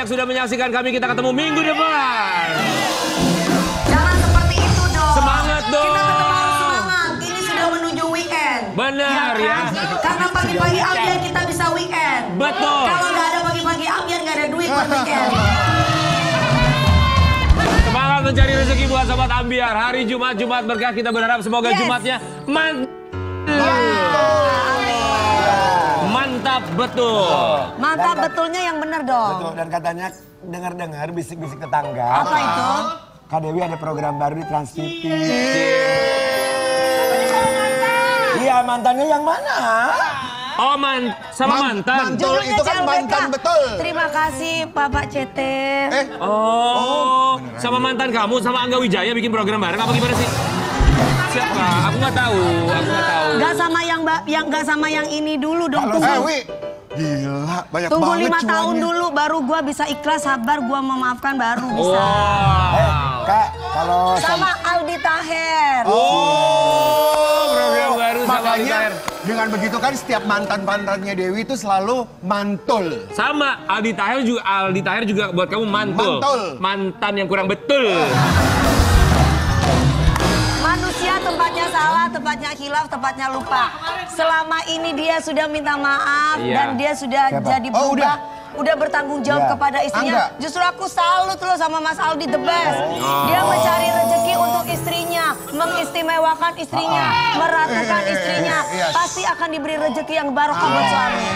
yang sudah menyaksikan kami. Kita ketemu minggu depan. Jangan seperti itu dong. Semangat dong. Kita tetap harus semangat. Ini sudah menuju weekend. Benar ya. Karena pagi-pagi Ambiar kita bisa weekend. Betul. Kalau nggak ada pagi-pagi Ambiar nggak ada duit buat weekend. Semangat mencari rezeki buat Sobat Ambiar. Hari Jumat berkah, kita berharap semoga Jumatnya mantap betul. Mantap betulnya yang benar dong. Betul, dan katanya dengar-dengar bisik-bisik tetangga. Apa itu? Kak Dewi ada program baru di Trans TV. Iya, mantannya yang mana? Oh, sama mantan. Mantul itu kan mantan betul. Terima kasih Bapak CT. Oh, sama mantan kamu, sama Angga Wijaya bikin program bareng apa gimana sih? Siapa? Aku nggak tahu. Gak sama yang ini dulu dong. Wi, gila banyak Tunggu banget 5 tahun cuannya. dulu baru gua bisa ikhlas, sabar, gua memaafkan baru bisa. Wow. Kak, kalau Sama Aldi Taher. Program baru sama Aldi Makanya Taher. dengan begitu kan setiap mantannya Dewi itu selalu mantul. Sama Aldi Taher juga buat kamu mantul. Mantul. Mantan yang kurang betul. Manusia tempatnya salah, tempatnya khilaf, tempatnya lupa. Selama ini dia sudah minta maaf dan dia sudah jadi berubah. Udah bertanggung jawab kepada istrinya. Angga. Justru aku salut loh sama Mas Aldi the best. Dia mencari rezeki untuk istrinya, mengistimewakan istrinya, meratukan istrinya. Pasti akan diberi rezeki yang barokah buat suami.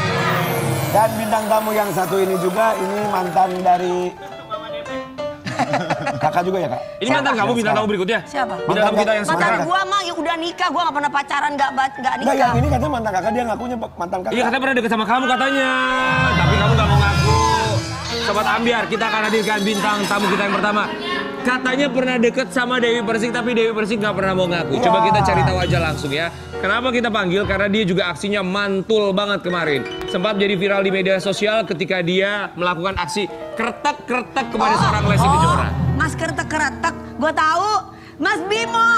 dan bintang tamu yang satu ini juga, ini mantan dari kakak juga ya, Kak? Ini mantan kamu bintang tamu berikutnya? Siapa? Bintang tamu kita yang Mantan sekarang. gua mah ya udah nikah, gua gak pernah pacaran, gak Enggak, nikah. yang ini katanya mantan kakak, dia ngakunya mantan kakak. Iya, katanya pernah deket sama kamu katanya. Tapi kamu gak mau ngaku. Sobat Ambiar, kita akan hadirkan bintang tamu kita yang pertama. Katanya pernah deket sama Dewi Persik, tapi Dewi Persik gak pernah mau ngaku. Coba kita cari tahu aja langsung ya. Kenapa kita panggil? Karena dia juga aksinya mantul banget kemarin. Sempat jadi viral di media sosial ketika dia melakukan aksi kretek-kretek kepada seorang Lesti Kejora. Mas kretek-kretek, gua tahu. Mas Bimo.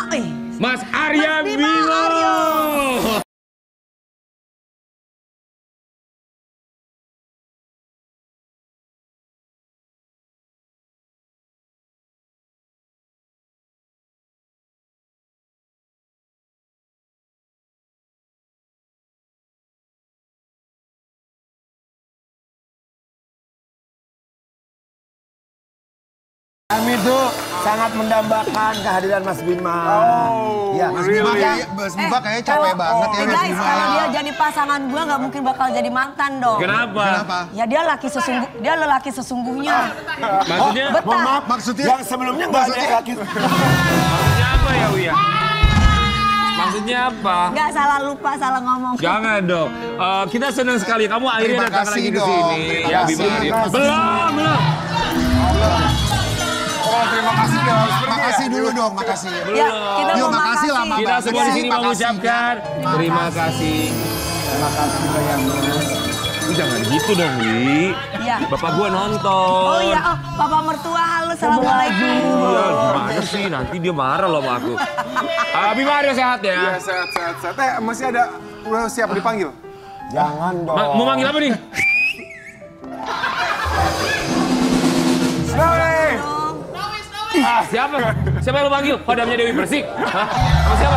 Mas Arya Mas Bimo Bimo. Aryo. Kami tuh sangat mendambakan kehadiran Mas Bima. Ya, Mas Bima kayaknya capek banget ya Mas Guys, Bima. kalau dia jadi pasangan gua nggak mungkin bakal jadi mantan dong. Kenapa? Ya dia lelaki sesungguhnya. Maksudnya? Betah. mohon maaf, Maksudnya? yang sebelumnya nggak ada laki. Maksudnya apa ya, Uya? Maksudnya apa? Nggak salah lupa, salah ngomong. Jangan dong. Kita senang sekali kamu akhirnya Terima datang kasih lagi ke dong. sini. Terima Ya, kasih. Bima Aryo. Terima kasih. Belum. Oh, terima kasih ya. Makasih dulu dong, makasih. Ya, kita Yuk, mau makasih makasih. lama Kita semua di sini Makasih. mengucapkan terima kasih. Terima kasih banyak. Jangan gitu dong, Wi. Iya. Bapak gua nonton. Oh iya, Papa mertua, halo, assalamualaikum. Iya, gimana sih? Nanti dia marah loh sama aku. Bima Aryo sehat ya? Iya, sehat. Masih ada, udah siap dipanggil? Jangan dong. Mau manggil apa nih? Siapa? Siapa yang lo panggil? Padamnya Dewi Persik? Hah? Sama siapa?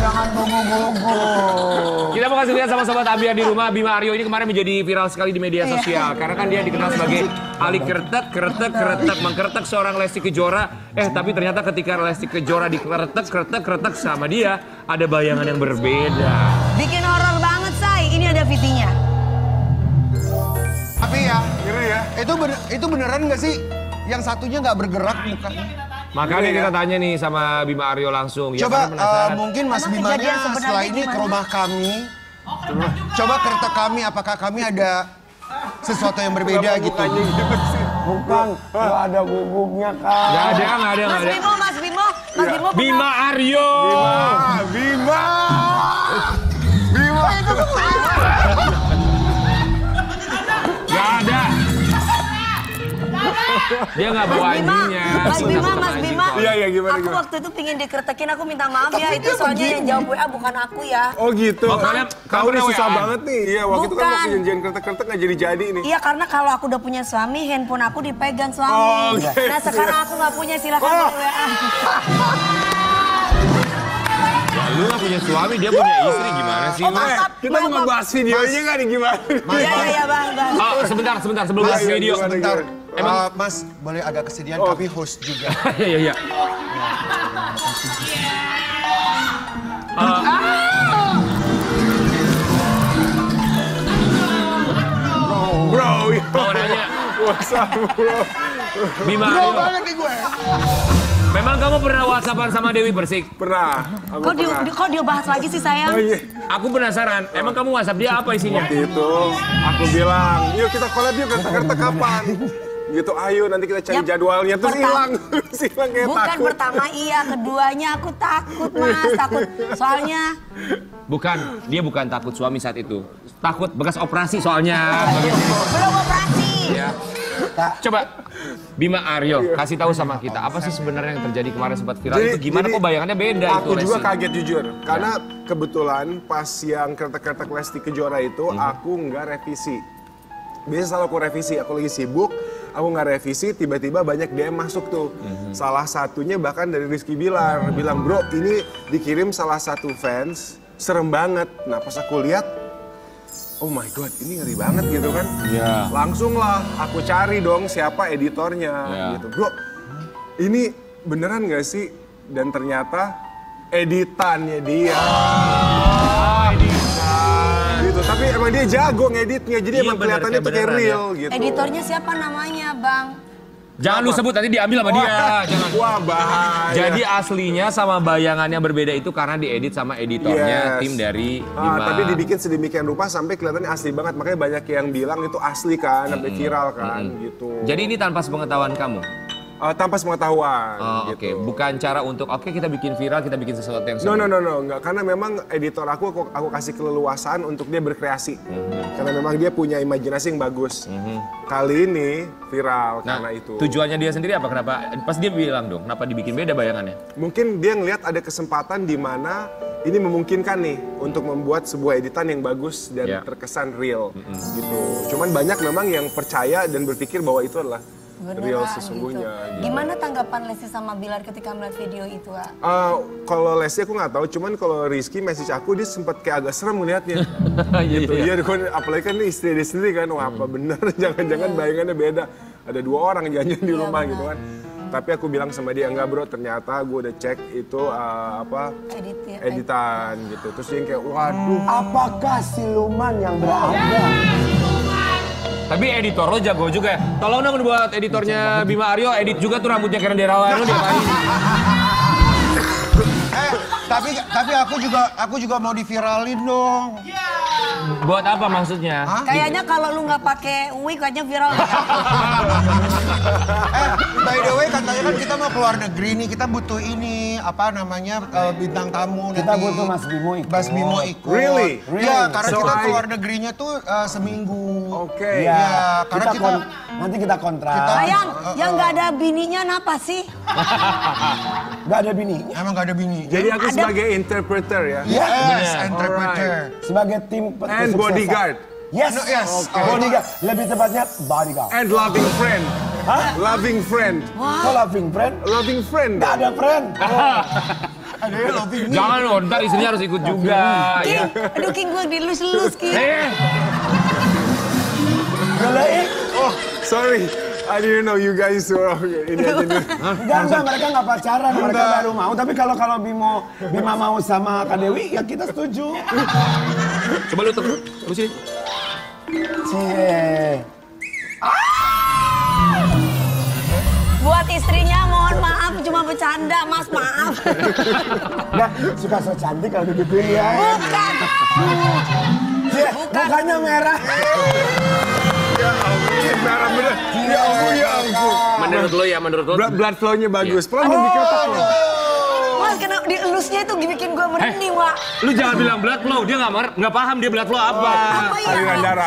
Jangan gugu-gugu. Kita mau kasih lihat sama Sobat Ambiar di rumah. Bima Aryo ini kemarin menjadi viral sekali di media sosial. Karena kan dia dikenal sebagai ahli kretek, mengkretek seorang Lesti Kejora. Tapi ternyata ketika Lesti Kejora dikretek sama dia, ada bayangan yang berbeda. Bikin horor banget, Say. Ini ada VT-nya. Tapi ya, Ngeri ya? itu beneran nggak sih? Yang satunya nggak bergerak mukanya. Makanya kita tanya nih sama Bima Aryo langsung. Ya, Coba karena penasaran. mungkin Mas Emang Bimanya kejadian sebenarnya setelah ini ke gimana? rumah kami. Coba kretek kami, apakah kami ada sesuatu yang berbeda gitu. Bukan, lu ada gugupnya, Kak. Nggak ada. Mas Bimo pernah- Bima Aryo. Bima! Nggak ada. Dia nggak bawa anjingnya. Mas Bima. Iya, gimana? Aku waktu itu pingin dikretekin, aku minta maaf ya. Itu soalnya yang jawab WA bukan aku ya. Oh gitu. Oh, kalian Kau ini susah WA-an. banget nih. Iya, waktu itu kan Bukan. waktu janjian kertek-kertek nggak jadi nih. Iya karena kalau aku udah punya suami, handphone aku dipegang suami. Oh, oke. Nah sekarang aku nggak punya, silakan WA. Ya, lu nggak punya suami, dia punya istri, gimana sih? Oh, lu? maaf. Kita mau ngebahas videonya nggak nih gimana? Iya bang. Oh, sebentar sebelum bahas Iya, video. gimana? Bentar, Emang- Mas boleh agak kesedihan, kami host juga. Iya. Bro, Mau nanya, what's up bro? Bima Bro Aryo, banget nih gue. memang kamu pernah WhatsAppan sama Dewi Persik? Pernah. Aku pernah. Kok dia bahas lagi sih sayang? Oh iya. Aku penasaran, emang kamu WhatsApp dia apa isinya? Waktu itu aku bilang, yuk kita collab yuk kertek-kertek kapan? Gitu, ayo nanti kita cari Ya, jadwalnya. Terus pertama- hilang. Terus hilang kayak Bukan takut. pertama iya, keduanya aku takut mas, takut. Soalnya Bukan, dia bukan takut suami saat itu. Takut bekas operasi soalnya. belum operasi. Ya. Coba Bima Aryo kasih tahu sama kita apa sih sebenarnya yang terjadi kemarin sempat viral itu gimana kok bayangannya beda itu Aku juga Lesti? kaget jujur. Karena kebetulan pas yang kertek-kertek Lesti Kejora itu aku nggak revisi. Biasa selalu aku revisi, aku lagi sibuk, aku nggak revisi, tiba-tiba banyak DM masuk tuh. Salah satunya bahkan dari Rizky Bilar, bilang bro ini dikirim salah satu fans, serem banget. Nah pas aku lihat, oh my god ini ngeri banget gitu kan. Iya. Langsung lah aku cari dong siapa editornya Iya. gitu. Bro ini beneran gak sih? Dan ternyata editannya dia. Gitu. Tapi emang dia jago ngeditnya, jadi Iya, emang bener, kelihatannya kayak tuh kayak beneran real gitu. Editornya siapa namanya bang? Jangan lu sebut nanti diambil sama dia. Jangan. Wah bahaya. Jadi aslinya sama bayangannya berbeda itu karena diedit sama editornya Yes. tim dari Bima. Tapi dibikin sedemikian rupa sampai kelihatannya asli banget. Makanya banyak yang bilang itu asli kan, sampai viral kan gitu. Jadi ini tanpa sepengetahuan kamu. Tanpa sepengetahuan Oh, gitu. Oke, bukan cara untuk kita bikin viral, kita bikin sesuatu yang seru. No, enggak. Karena memang editor aku kasih keleluasaan untuk dia berkreasi. Karena memang dia punya imajinasi yang bagus. Kali ini viral Nah, karena itu. tujuannya dia sendiri apa? Kenapa? Pas dia bilang dong, kenapa dibikin beda bayangannya? Mungkin dia ngelihat ada kesempatan di mana ini memungkinkan nih untuk membuat sebuah editan yang bagus dan Ya. terkesan real gitu. Cuman banyak memang yang percaya dan berpikir bahwa itu adalah real Beneran sesungguhnya. gitu. Gimana tanggapan Lesti sama Bilar ketika melihat video itu ah? Kalau Lesti aku nggak tahu, cuman kalau Rizky message aku dia sempat kayak agak serem melihatnya. Iya, Gitu. Iya, apalagi kan ini istri dia sendiri kan, wah apa bener, jangan-jangan bayangannya beda. Ada 2 orang janjian di rumah gitu kan. Tapi aku bilang sama dia, enggak bro, ternyata gue udah cek itu editan gitu. Terus dia yang kayak, waduh. Apakah siluman yang berada? Tapi editor lo jago juga ya. Tolong dong buat editornya Bima Aryo, edit juga tuh rambutnya Karen Derawan lo tiap hari. Tapi aku juga mau diviralin dong. Buat apa maksudnya? Kayaknya kalau lu nggak pakai wig kayaknya viral. By the way katanya kan kita mau keluar negeri nih, kita butuh ini apa namanya bintang tamu Kita nanti. butuh Mas Bimo ikut. Mas Bimo ikut. Really? Iya, karena So kita I- keluar negerinya tuh seminggu. Oke. Iya, karena kita- nanti kita kontrak. Sayang, yang nggak ada bininya kenapa sih? Gak ada bini. Emang gak ada bini. Jadi aku sebagai interpreter ya. Yes, interpreter. Sebagai tim And kesuksesan. bodyguard. Yes. No, yes. Okay. Bodyguard. Lebih tepatnya bodyguard. And loving friend. Hah? Loving friend. Kok loving friend? Loving friend. Gak ada friend. Ada yang loving me. Jangan loh, ntar istrinya harus ikut juga. King, Ya. aduh King gue dilus-lus King. Gelain. Oh, sorry. I didn't know you guys were ini aja nih. Enggak, mereka nggak pacaran, mereka baru mau. Tapi kalau Bima mau sama Kak Dewi, ya kita setuju. Coba lu terus sini. Cie. Buat istrinya mohon maaf cuma bercanda mas maaf. Nggak, suka so cantik kalau digituin ya. Bukan. Cie, mukanya merah. Ya ampun, merah bener. Ya ampun, ya ampun. Menurut lo ya, menurut lo. Blood flow-nya bagus. Pelan dong diketok loh. Mas kenapa dielusnya itu bikin gue merinding, Wak. Lu jangan bilang blood flow, dia nggak paham dia blood flow apa. Apa ya?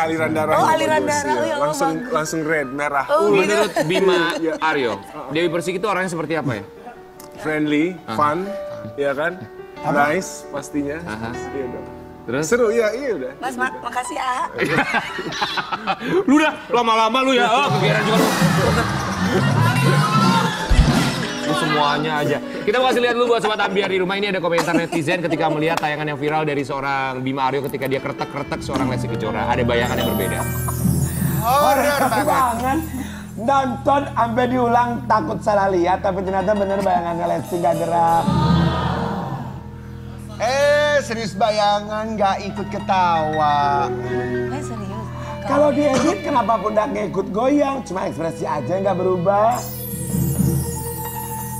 Aliran darah. Oh, yang aliran bagus, darah. iya. Oh, ya Allah, Langsung red, merah. Oh, gitu. Menurut Bima Aryo, Dewi Persik itu orangnya seperti apa ya? Friendly, fun, ya kan? Nice pastinya. Iya dong. Terus? Seru, iya udah. Mas, makasih ya. Lu udah lama-lama lu ya, oh kebiaran juga lu. Lu semuanya aja. Kita mau kasih lihat dulu buat Sobat Ambiar di rumah, ini ada komentar netizen ketika melihat tayangan yang viral dari seorang Bima Aryo ketika dia kretek-kretek seorang Lesti Kejora. Ada bayangan yang berbeda. Horor banget. Nonton sampai diulang takut salah lihat, tapi ternyata bener bayangannya Lesti gak gerak. Serius bayangan nggak ikut ketawa. Serius. Kalau diedit kenapa pundaknya ikut goyang? Cuma ekspresi aja nggak berubah.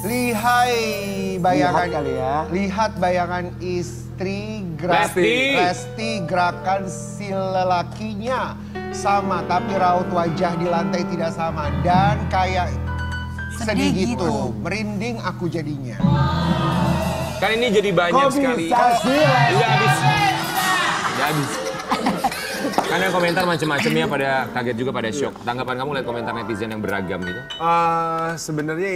Lihai bayangan Lihat kali ya. Lihat bayangan istri Lesti. gerakan si lelakinya sama, tapi raut wajah di lantai tidak sama dan kayak sedih gitu. Merinding aku jadinya. Kan ini jadi banyak Kok sekali. bisa sih, Lesti? Udah habis. Karena komentar macam-macamnya pada kaget juga, pada shock. Tanggapan kamu lihat komentar netizen yang beragam gitu? Sebenarnya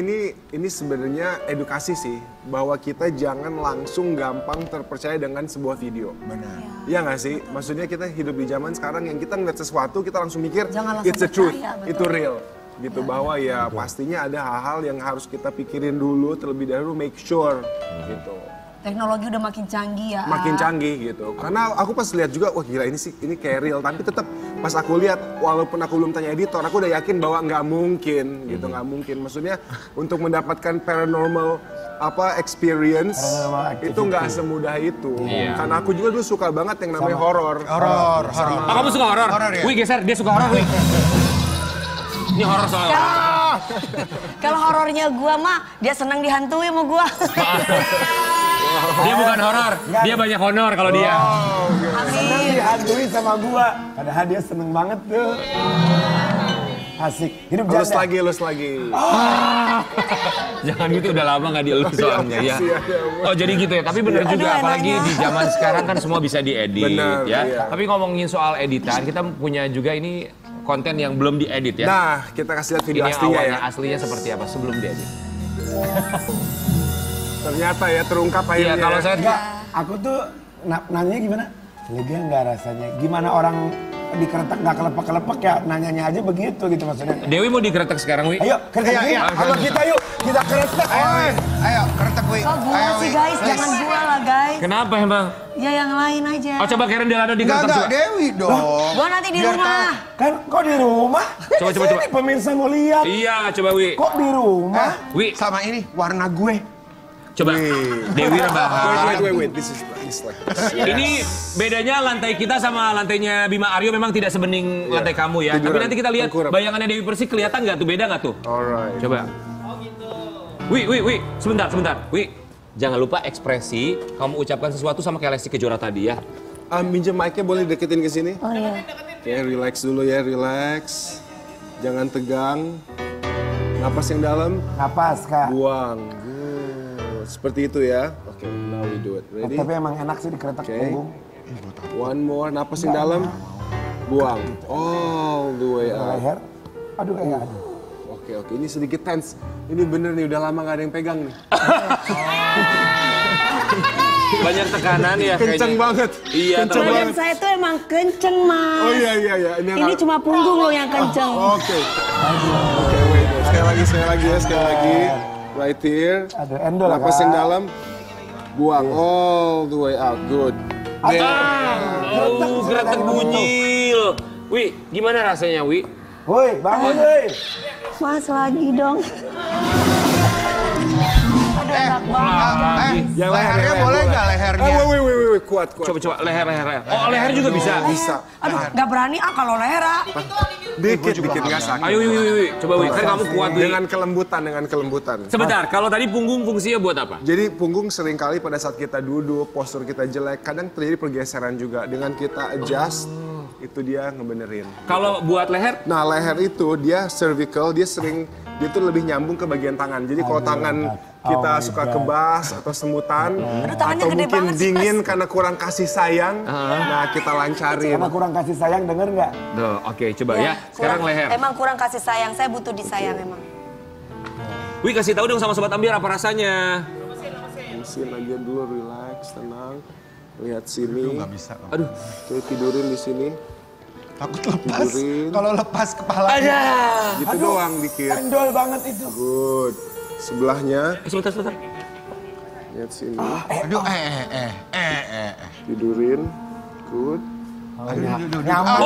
ini sebenarnya edukasi sih, bahwa kita jangan langsung gampang terpercaya dengan sebuah video. Benar. Iya nggak sih? Maksudnya kita hidup di zaman sekarang yang kita ngeliat sesuatu kita langsung mikir Jangan langsung it's the truth, percaya, betul. itu real. Gitu, bahwa ya pastinya ada hal-hal yang harus kita pikirin dulu terlebih dahulu, make sure gitu. Teknologi udah makin canggih ya. Makin canggih gitu. Karena aku pas lihat juga, wah gila ini kayak real. Tapi tetap pas aku lihat, walaupun aku belum tanya editor, aku udah yakin bahwa nggak mungkin gitu, nggak mungkin. Maksudnya untuk mendapatkan paranormal experience itu nggak semudah itu. Iya. Karena aku juga dulu suka banget yang namanya horor. Horor. Oh, kamu suka horor? Horor ya? Wih geser, dia suka horor, wih. Ini horor soalnya. Kalau horornya gua mah, dia senang dihantui sama gua. Dia bukan horor, dia banyak honor kalau dia. Seneng dihantui sama gua. Padahal dia seneng banget tuh. Asik. Hidup Lus janda. lagi. Jangan gitu, udah lama nggak dielus soalnya ya. makasih ya, Oh jadi gitu ya, tapi bener juga, Aduh, apalagi enaknya. di zaman sekarang kan semua bisa diedit Bener, ya. iya. Tapi ngomongin soal editan, kita punya juga ini konten yang belum diedit ya. Nah, kita kasih lihat video Ini aslinya awalnya ya. aslinya seperti apa sebelum diedit. Ternyata ya terungkap akhirnya. Iya, kalau saya Enggak, aku tuh nanya gimana? Lega nggak rasanya? Gimana orang dikeretak nggak kelepek-kelepek ya? Nanyanya aja begitu gitu maksudnya. Dewi mau dikretek sekarang, Wi. Ayo, keretak Iya, yuk. Kalau kita yuk, kita keretak. Ayo, keretek Wi. Kok gua Ayo, sih Wi. guys, Please. jangan gua lah guys. Kenapa emang? Ya yang lain aja. Oh coba Karen Delano dikretek Enggak, coba. Dewi dong. Gua nanti di Biar rumah. Kan kok di rumah? Coba. Ini pemirsa mau lihat. Iya, coba Wi. Kok di rumah? Wi, Sama ini warna gue. coba. Dewi rebahan. Wait. This is like this. Ini bedanya lantai kita sama lantainya Bima Aryo memang tidak sebening lantai kamu ya. Tapi Tiduran, nanti kita lihat tengkurap. bayangannya Dewi Persik kelihatan nggak tuh, beda nggak tuh? Alright. Coba. Wi, sebentar. Wi, jangan lupa ekspresi kamu ucapkan sesuatu sama kayak Lesti Kejora tadi ya. Minjem mic-nya boleh deketin ke sini? Oh iya. Oke, relax dulu ya, relax. Jangan tegang. Napas yang dalam, Napas, Kak. buang. Seperti itu ya. Oke, now we do it. Ready? Tapi emang enak sih dikeretak Oke. punggung. One more, napas yang dalam, buang. All the way out. Leher. Aduh, aduh. Oke, ini sedikit tense. Ini bener nih, udah lama gak ada yang pegang nih. Banyak tekanan ya kayaknya. Kenceng banget. Iya, Kenceng terlalu. Badan saya tuh emang kenceng, Mas. Oh iya. Ini cuma punggung loh yang kenceng. Oke, wait. Sekali lagi. Right here. Aduh, endol, Napas Kak. yang dalam, buang. All the way out. Good. Oh, gerakan bunyil. Wi, gimana rasanya, Wi? Woi, bangun, woi. Mas lagi dong. Aduh enak banget. Yang Lehernya boleh nggak lehernya? Wait. Kuat. Coba leher. Oh, leher juga bisa. Bisa. Aduh nggak berani kalau leher. Dikit nggak sakit. Ayo, coba Wi, kan kamu kuat Wi. Dengan kelembutan. Sebentar, kalau tadi punggung fungsinya buat apa? Jadi punggung seringkali pada saat kita duduk, postur kita jelek, kadang terjadi pergeseran juga. Dengan kita adjust, itu dia ngebenerin. Kalau buat leher, Nah leher itu dia cervical, dia sering dia tuh lebih nyambung ke bagian tangan. Jadi kalau tangan kita suka kebas atau semutan, tangannya atau gede mungkin banget sih, dingin karena kurang kasih sayang, nah kita lancarin. Karena kurang kasih sayang, denger nggak? Tuh, oke, coba ya. Sekarang leher. Emang kurang kasih sayang, saya butuh disayang emang. Wih, kasih tahu dong sama Sobat Ambiar apa rasanya. Lemesin aja dulu, relax, tenang. Lihat sini. Nggak bisa. Aduh. Coba tidurin di sini. Takut lepas. Tidurin. Kalau lepas kepala. Gitu doang dikit. Endol banget itu. Good. Sebelahnya, Sebentar. lihat sini. Aduh, Tidurin. Good. Nyaman.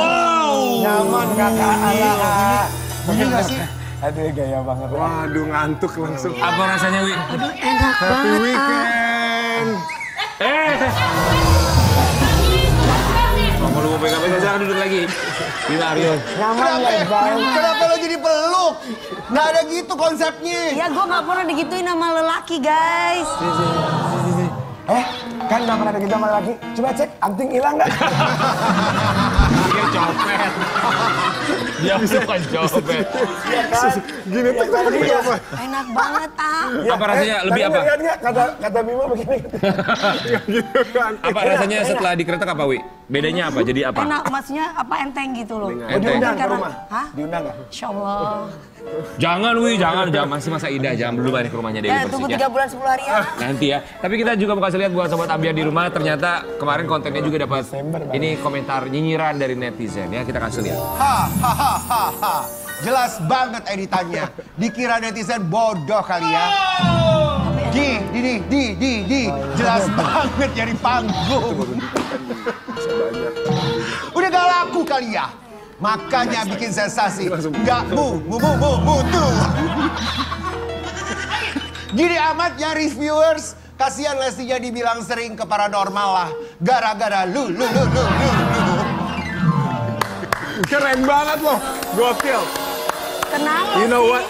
Nyaman kakak ayah. Begini nggak sih? Aduh gaya banget. Waduh, ngantuk langsung. Apa rasanya, Wi? Aduh enak Happy banget. weekend. Kalau lu mau pegang-pegang, jangan duduk lagi. Gila, Aryo. Nyaman ya banget. Kenapa lo jadi peluk? Nggak ada gitu konsepnya. Ya gue gak pernah digituin sama lelaki guys. Kan gak pernah ada gitu sama laki. Coba cek, anting hilang nggak? Dia copet. Dia bukan copet. Gini tuh apa? Enak banget ah. Apa rasanya? Lebih apa? Lihat nggak? Kata Bima begini. Apa rasanya setelah dikretek apa, Wi? Bedanya apa? Jadi apa? Enak, maksudnya apa enteng gitu loh. Oh diundang ke Karena- rumah? Hah? Diundang nggak? Insya Allah. Jangan, Wi, jangan Masih masa indah, jangan belum balik ke rumahnya Dewi Ya Persik tunggu ya. 3 bulan 10 hari ya. Nanti ya. Tapi kita juga mau kasih lihat buat Sobat Ambiar di rumah. Ternyata kemarin kontennya juga dapat ini komentar nyinyiran dari netizen ya. Kita kasih lihat. Hahaha. Jelas banget editannya. Dikira netizen bodoh kali ya. Di. Jelas banget jadi panggung. Udah gak laku kali ya. Makanya bikin sensasi. Nggak mutu. Gini amat ya reviewers. Kasihan Lestinya dibilang sering ke paranormal lah. Gara-gara lu. Keren banget loh. Gokil. Kenapa You know sih? what?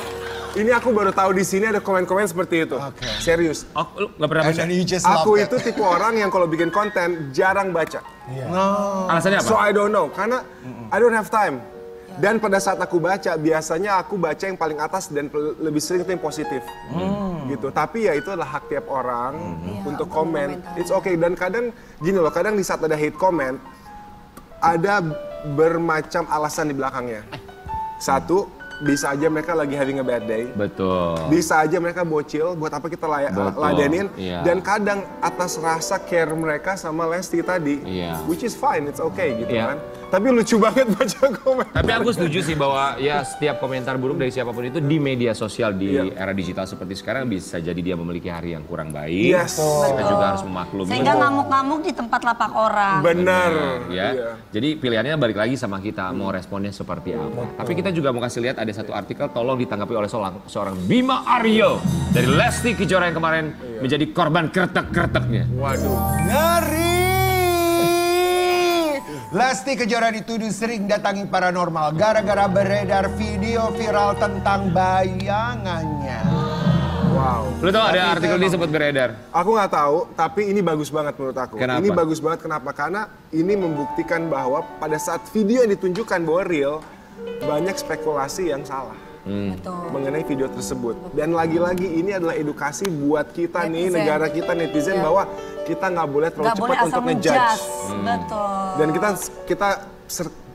Ini aku baru tahu di sini ada komen-komen seperti itu. Oke. Serius. Oh, lu nggak pernah baca? And then you just love Aku that. itu tipe orang yang kalau bikin konten jarang baca. Alasannya apa? So I don't know, karena I don't have time. Dan pada saat aku baca, biasanya aku baca yang paling atas dan lebih sering itu yang positif. Gitu. Tapi ya itu adalah hak tiap orang untuk komen. It's okay. Dan kadang gini loh, kadang di saat ada hate comment, ada bermacam alasan di belakangnya. Satu, bisa aja mereka lagi having a bad day. Betul. Bisa aja mereka bocil, buat apa kita Betul, ladenin. iya. Dan kadang atas rasa care mereka sama Lesti tadi. Iya. Which is fine, it's okay gitu Iya. kan. Tapi lucu banget baca komen. Tapi aku setuju sih bahwa ya setiap komentar buruk dari siapapun itu di media sosial di Iya. era digital seperti sekarang bisa jadi dia memiliki hari yang kurang baik. Yes. Kita juga harus memaklumi. Sehingga ngamuk-ngamuk di tempat lapak orang. Benar. Ya. Iya. Jadi pilihannya balik lagi sama kita mau responnya seperti apa. Tapi kita juga mau kasih lihat ada satu artikel tolong ditanggapi oleh seorang Bima Aryo dari Lesti Kejora yang kemarin menjadi korban kretek-kreteknya. Waduh. Ngeri! Lesti Kejora dituduh sering datangi paranormal gara-gara beredar video viral tentang bayangannya. Wow. Lu tau ada artikel ini sempat beredar? Aku nggak tahu, tapi ini bagus banget menurut aku. Kenapa? Ini bagus banget kenapa? Karena ini membuktikan bahwa pada saat video yang ditunjukkan bahwa real, banyak spekulasi yang salah. Betul. Mengenai video tersebut. Dan lagi-lagi ini adalah edukasi buat kita nih, Netizen. negara kita netizen Iya. bahwa kita nggak boleh terlalu Gak boleh cepat asal untuk ngejudge. ngejudge. Betul. Dan kita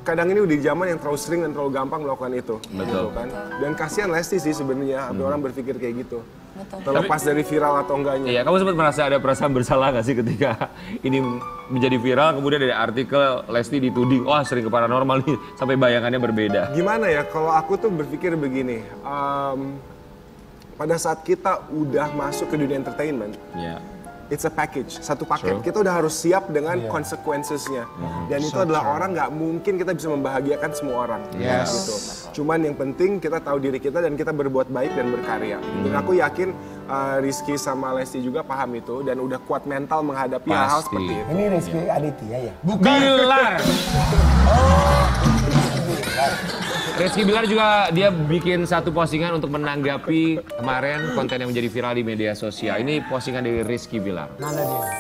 kadang ini udah di zaman yang terlalu sering dan terlalu gampang melakukan itu. Betul. Gitu kan? Dan kasihan Lesti sih sebenarnya, ada orang berpikir kayak gitu. Betul. Terlepas dari viral atau enggaknya. Iya, kamu sempat merasa ada perasaan bersalah gak sih ketika ini menjadi viral, kemudian ada artikel Lesti dituding, wah sering ke paranormal nih, sampai bayangannya berbeda. Gimana ya, kalau aku tuh berpikir begini, pada saat kita udah masuk ke dunia entertainment, Iya. it's a package, satu paket. True. Kita udah harus siap dengan consequences-nya. Dan itu adalah orang nggak mungkin kita bisa membahagiakan semua orang. Yes. Gitu. Cuman yang penting kita tahu diri kita dan kita berbuat baik dan berkarya. Dan aku yakin Rizky sama Lesti juga paham itu dan udah kuat mental menghadapi hal-hal Pasti. seperti itu. Ini Rizky Aditya ya? Bilar. Rizky Bilar juga dia bikin satu postingan untuk menanggapi kemarin konten yang menjadi viral di media sosial. Ini postingan dari Rizky Bilar. Mana dia?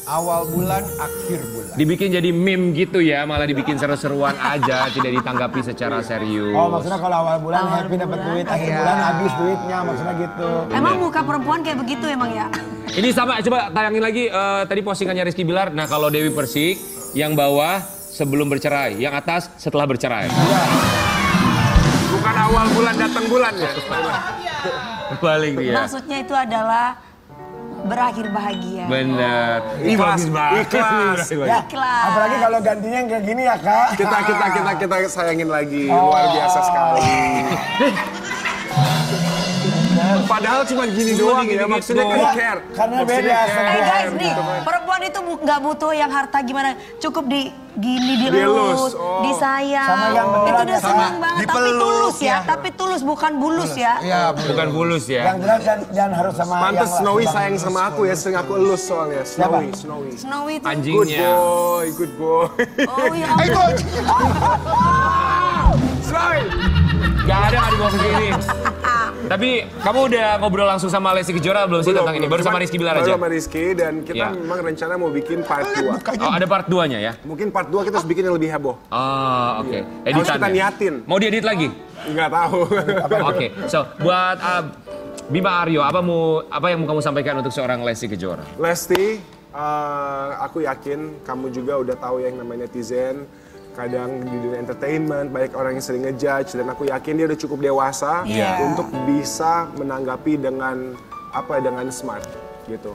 Awal bulan, akhir bulan. Dibikin jadi meme gitu ya, malah dibikin seru-seruan aja, tidak ditanggapi secara serius. Oh maksudnya kalau awal bulan happy dapat duit, akhir bulan habis duitnya, maksudnya gitu. Emang muka perempuan kayak begitu emang ya? Ini sama, coba tayangin lagi tadi postingannya Rizky Bilar. Nah kalau Dewi Persik, yang bawah sebelum bercerai, yang atas setelah bercerai. Bukan awal bulan datang bulan ya. Balik dia. Maksudnya itu adalah berakhir bahagia. Bener. Ikhlas, ikhlas. Ya, Ikhlas. apalagi kalau gantinya yang kayak gini ya kak. Kita sayangin lagi, luar biasa sekali. Padahal cuma gini doang ya, maksudnya kan care. Karena Maksudnya beda care. sama Guys nih, Gitu kan. perempuan itu nggak butuh yang harta gimana, cukup gini Dielus, dielus, oh. disayang. Sama yang beneran Itu udah ya, senang Kak. banget, tapi Dipeluk, tulus ya, ya. tapi tulus bukan bulus ya. Iya, Bukan bulus ya. Yang jelas dan harus sama Pantes yang Snowy langsung. sayang sama aku ya, sering aku elus soalnya. Snowy. Snowy itu. Good Anjingnya. boy, good boy. Oh ya. Snowy. Gak ada nggak dibawa ke sini. Tapi kamu udah ngobrol langsung sama Lesti Kejora belum sih tentang ini? Baru sama Rizky Bilar aja? Baru sama Rizky dan kita Ya. memang rencana mau bikin part 2. Oh ada part 2-nya ya? Mungkin part 2 kita harus bikin yang lebih heboh. Oh oke. Harus kita Editannya. niatin. Mau diedit lagi? Nggak tahu. Oke, so buat Bima Aryo, apa yang mau kamu sampaikan untuk seorang Lesti Kejora? Lesti, aku yakin kamu juga udah tahu yang namanya netizen. Kadang di dunia entertainment banyak orang yang sering ngejudge dan aku yakin dia udah cukup dewasa untuk bisa menanggapi dengan smart gitu.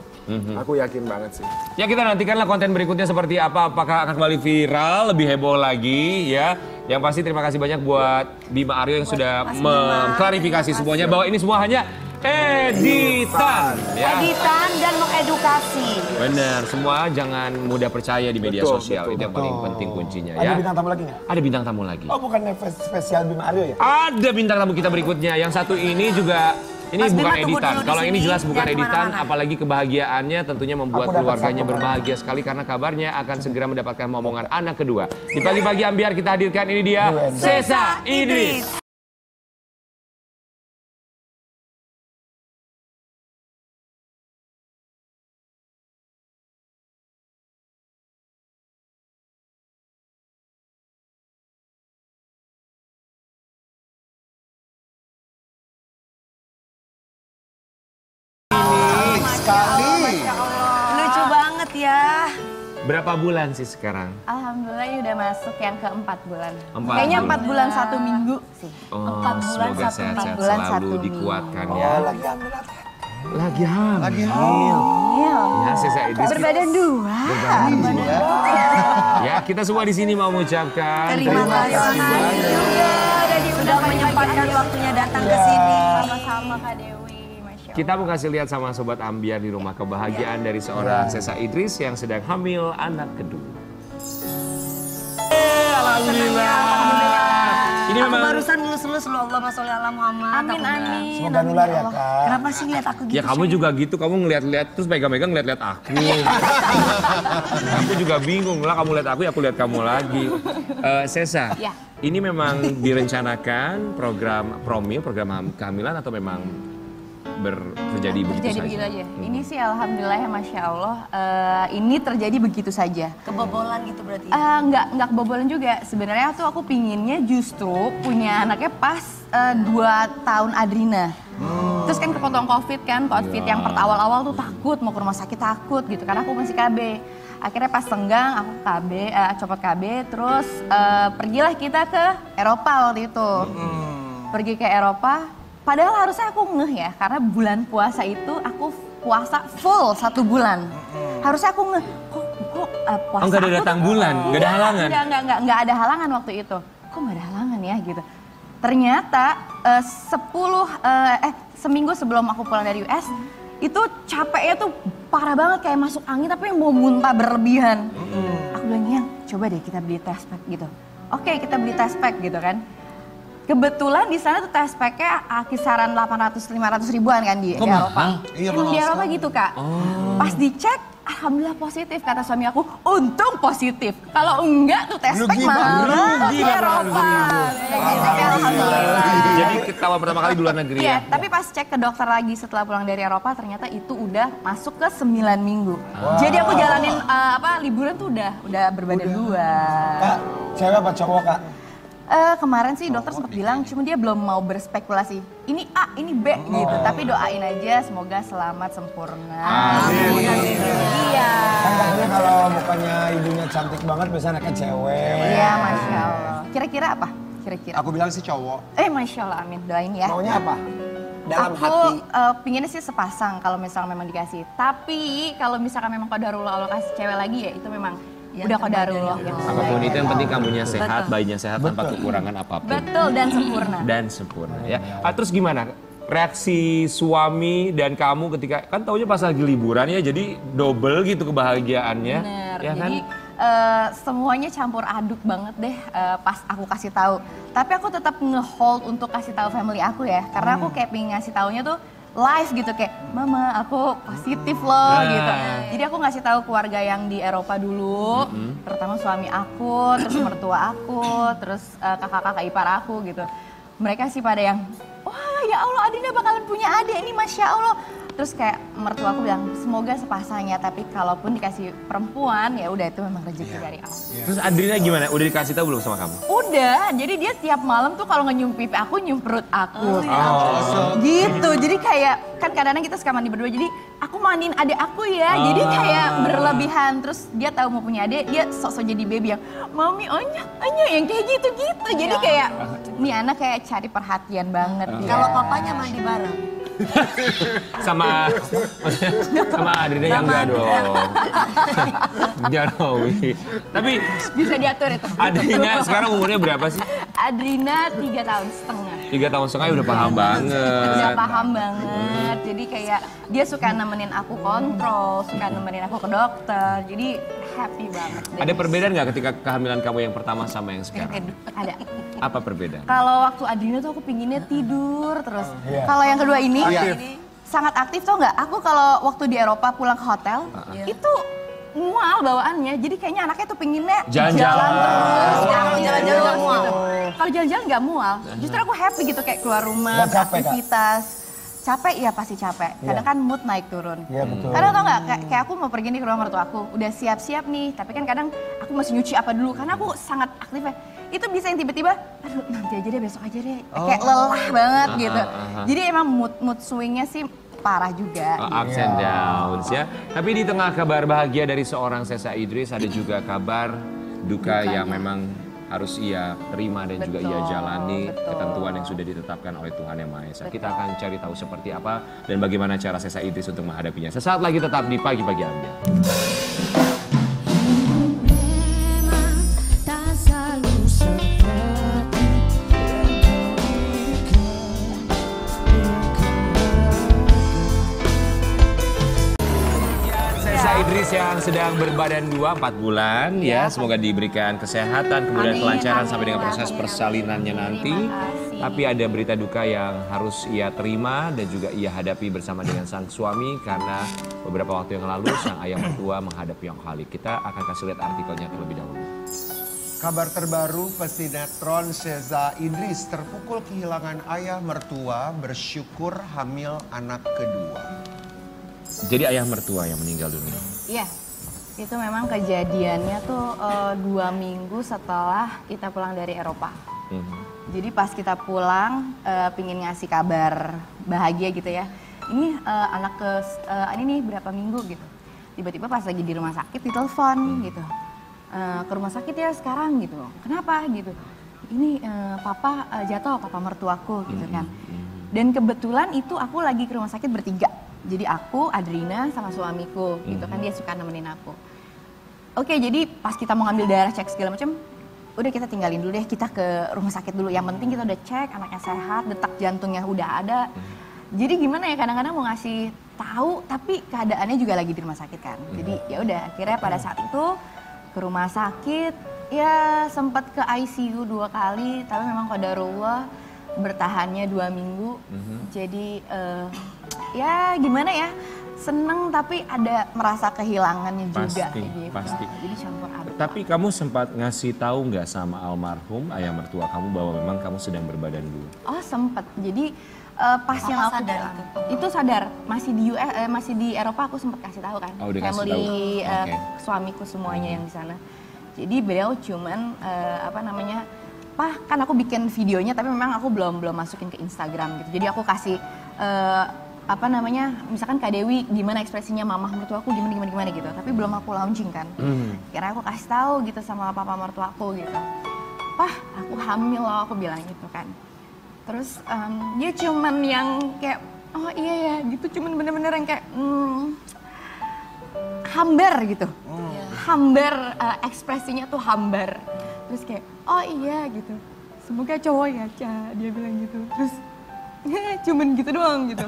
Aku yakin banget sih. Ya kita nantikanlah konten berikutnya seperti apa, apakah akan kembali viral, lebih heboh lagi ya. Yang pasti terima kasih banyak buat Bima Aryo yang sudah Mas Bima. mengklarifikasi semuanya bahwa ini semua hanya editan. Ya. Editan dan mengedukasi. Benar, semua jangan mudah percaya di media Betul, sosial. betul, Itu yang paling penting kuncinya Ada ya. bintang tamu lagi nggak? Ada bintang tamu lagi. Oh bukannya spesial Bima Aryo ya? Ada bintang tamu kita berikutnya. Yang satu ini juga, ini Mas Bima bukan tunggu editan. dulu di Kalau ini sini, jelas bukan jangan editan, kemana-mana. apalagi kebahagiaannya tentunya membuat Aku dapat keluarganya satu. berbahagia sekali karena kabarnya akan segera mendapatkan momongan anak kedua. Di pagi-pagi ambiar kita hadirkan ini dia, Sesa Idris. Sekali. Lucu banget ya. Berapa bulan sih sekarang? Alhamdulillah ini udah masuk yang ke-4 bulan. 4 Kayaknya bulan. 4 bulan 1 minggu sih. Oh, 4 bulan semoga 1 sehat-sehat bulan selalu 1 dikuatkan minggu. ya. Lagi ambil apa? Lagi hamil. Lagi hamil. Iya. Ya, Sesa Idris. Berbadan 2. Ya, kita semua di sini mau mengucapkan Terima kasih sudah menyempatkan waktunya datang ke sini. Sama-sama Kak Dewi. Masya Allah. Kita mau kasih lihat sama Sobat Ambiar di rumah kebahagiaan dari seorang Sesa Idris yang sedang hamil anak kedua. Alhamdulillah. Ini Aku memang barusan lulus loh, Allahumma sholli ala Muhammad. Amin, amin. Semoga nular ya kak. Kenapa sih lihat aku gitu? ya kamu juga gitu, kamu ngeliat-liat terus pegang-pegang ngeliat-liat aku. Aku juga bingung lah, kamu lihat aku ya aku lihat kamu lagi. Sesa, Ya. ini memang direncanakan program promil, program kehamilan atau memang terjadi begitu Terjadi saja? begitu aja. Ini sih alhamdulillah ya Masya Allah. Ini terjadi begitu saja. Kebobolan gitu berarti. Nggak kebobolan juga. Sebenarnya tuh aku pinginnya justru punya anaknya pas 2 tahun Adrina. Terus kan kepotong COVID kan, COVID yang awal-awal tuh takut, mau ke rumah sakit takut gitu. Karena aku masih KB. Akhirnya pas tenggang aku KB, copot KB, terus pergilah kita ke Eropa waktu itu. Pergi ke Eropa. Padahal harusnya aku ngeh ya, karena bulan puasa itu aku puasa full 1 bulan. Harusnya aku ngeh, kok puasa Oh, nggak ada aku datang tuh- bulan, nggak ada halangan? Nggak ada halangan waktu itu. Kok nggak ada halangan ya gitu. Ternyata seminggu sebelum aku pulang dari US, itu capeknya tuh parah banget kayak masuk angin tapi mau muntah berlebihan. Aku bilang, "Yang, coba deh kita beli test pack gitu." Oke, kita beli test pack gitu kan. Kebetulan di sana tuh test packnya kisaran 800-500 ribuan kan di Kok Eropa. mahal? Iya, Emang mahal di Eropa sekali. gitu Kak. Pas dicek alhamdulillah positif, kata suami aku. Untung positif. Kalau enggak tuh tes pack malah Rugi ke Eropa. Tapi alhamdulillah. Jadi ketahuan pertama kali di luar negeri Iya, ya? tapi pas cek ke dokter lagi setelah pulang dari Eropa ternyata itu udah masuk ke 9 minggu. Jadi aku jalanin liburan tuh udah berbadan dua. Kak, cewek apa cowok kak? Kemarin sih dokter sempat bilang cuma dia belum mau berspekulasi. Ini A, ini B gitu. Tapi doain aja semoga selamat sempurna. Iya. Kan katanya kalau mukanya ibunya cantik banget biasanya anaknya cewek. Iya, Masya Allah. Kira-kira apa? Kira-kira. Aku bilang sih cowok. Masya Allah, amin. Doain ya. Maunya apa? Dalam aku hati. pinginnya sih sepasang kalau misalnya memang dikasih. Tapi kalau misalkan memang qadarullah Allah kasih cewek lagi ya itu memang udah qadarullah. Apapun itu yang penting kamunya sehat, bayinya sehat tanpa kekurangan apapun. Betul, dan sempurna. Dan sempurna ya. Terus gimana reaksi suami dan kamu ketika kan taunya pas lagi liburan ya, jadi double gitu kebahagiaannya. Bener, ya kan? jadi semuanya campur aduk banget deh pas aku kasih tahu. Tapi aku tetap nge-hold untuk kasih tahu family aku ya, karena aku kayak pengen ngasih taunya tuh live gitu kayak mama aku positif loh gitu. Jadi aku ngasih tahu keluarga yang di Eropa dulu, pertama suami aku, terus mertua aku, terus kakak-kakak ipar aku gitu. Mereka sih pada yang wah ya Allah Adina bakalan punya adik ini Masya Allah. Terus kayak mertua aku bilang semoga sepasangnya, tapi kalaupun dikasih perempuan ya udah itu memang rezeki dari Allah. Terus Adrina gimana? Udah dikasih tahu belum sama kamu? Udah, jadi dia tiap malam tuh kalau nyium pipi aku nyium perut aku. Gitu, jadi kayak kan kadang-kadang kita suka mandi berdua, jadi aku mandiin adik aku ya. Jadi kayak berlebihan, terus dia tahu mau punya adik, dia sok-sok jadi baby yang mami onya yang kayak gitu-gitu. Jadi kayak nih anak kayak cari perhatian banget. Kalau papanya mandi bareng. sama Adrina yang enggak dong. Jangan dong. Tapi Bisa diatur itu. Adrina sekarang umurnya berapa sih? Adrina 3 tahun setengah. 3 tahun setengah udah paham banget. Udah paham banget, jadi kayak dia suka nemenin aku kontrol, suka nemenin aku ke dokter, jadi happy banget. Ada perbedaan nggak ketika kehamilan kamu yang pertama sama yang sekarang? Ada. Apa perbedaan? Kalau waktu Adrina tuh aku pinginnya tidur terus. Kalau yang kedua ini sangat aktif tau nggak? Aku kalau waktu di Eropa pulang ke hotel itu mual bawaannya, jadi kayaknya anaknya tuh pinginnya Jalan-jalan. terus. Jalan-jalan nggak mual. Kalau jalan-jalan nggak mual, justru aku happy gitu kayak keluar rumah, Nggak capek, Kak? beraktivitas. Capek ya pasti capek, kadang kan mood naik turun. Iya, betul. Kadang tau nggak, kayak aku mau pergi nih ke rumah mertua aku, udah siap-siap nih, tapi kan kadang aku masih nyuci apa dulu, karena aku sangat aktif ya. Itu bisa yang tiba-tiba, aduh nanti aja deh, besok aja deh, kayak lelah banget gitu. Jadi emang mood swingnya sih parah juga. Ups and downs ya. Tapi di tengah kabar bahagia dari seorang Sesa Idris ada juga kabar duka yang memang harus ia terima dan juga ia jalani ketentuan yang sudah ditetapkan oleh Tuhan Yang Maha Esa. Kita akan cari tahu seperti apa dan bagaimana cara Sesa Idris untuk menghadapinya. Sesaat lagi tetap di Pagi-Pagi Ambiar. Idris yang sedang berbadan 2 4 bulan ya, semoga diberikan kesehatan kemudian kelancaran sampai dengan proses persalinannya nanti. Tapi ada berita duka yang harus ia terima dan juga ia hadapi bersama dengan sang suami karena beberapa waktu yang lalu sang ayah mertua menghadapi yang Khalik. Kita akan kasih lihat artikelnya terlebih dahulu. Kabar terbaru pesinetron Sesa Idris terpukul kehilangan ayah mertua, bersyukur hamil anak kedua. Jadi ayah mertua yang meninggal dunia. Iya, itu memang kejadiannya tuh 2 minggu setelah kita pulang dari Eropa. Jadi pas kita pulang, pingin ngasih kabar bahagia gitu ya. Ini anak ini nih berapa minggu gitu. Tiba-tiba pas lagi di rumah sakit ditelepon gitu. Ke rumah sakit ya sekarang gitu. Kenapa gitu? Ini papa jatuh, papa mertuaku gitu kan. Dan kebetulan itu aku lagi ke rumah sakit bertiga. Jadi aku, Adrina, sama suamiku gitu kan, dia suka nemenin aku. Oke, jadi pas kita mau ngambil darah, cek segala macam, udah kita tinggalin dulu deh, kita ke rumah sakit dulu. Yang penting kita udah cek, anaknya sehat, detak jantungnya udah ada. Jadi gimana ya, kadang-kadang mau ngasih tahu, tapi keadaannya juga lagi di rumah sakit kan. Jadi ya udah, akhirnya pada saat itu ke rumah sakit, ya sempat ke ICU 2 kali, tapi memang qadarullah bertahannya 2 minggu. Jadi ya gimana ya, seneng tapi ada merasa kehilangannya juga Pasti, gitu. pasti. Jadi campur aduk. Tapi kamu sempat ngasih tahu nggak sama almarhum ayah mertua kamu bahwa memang kamu sedang berbadan dua? Oh sempet, jadi pas yang aku sadar itu sadar, masih di masih di Eropa aku sempet kasih tahu kan, Oh, udah kasih family tahu. Oke. suamiku semuanya yang di sana. Jadi beliau cuman apa namanya, Pak kan aku bikin videonya tapi memang aku belum masukin ke Instagram gitu. Jadi aku kasih apa namanya, misalkan Kak Dewi gimana ekspresinya mamah mertua aku gimana gitu, tapi belum aku launching kan. Karena aku kasih tahu gitu sama papa mertua aku gitu, Pah aku hamil loh, aku bilang gitu kan. Terus dia cuman yang kayak oh iya ya gitu, cuman bener-bener yang kayak hambar gitu, hambar, ekspresinya tuh hambar. Terus kayak oh iya gitu, semoga cowok ya Ca, dia bilang gitu. Terus cuman gitu doang gitu.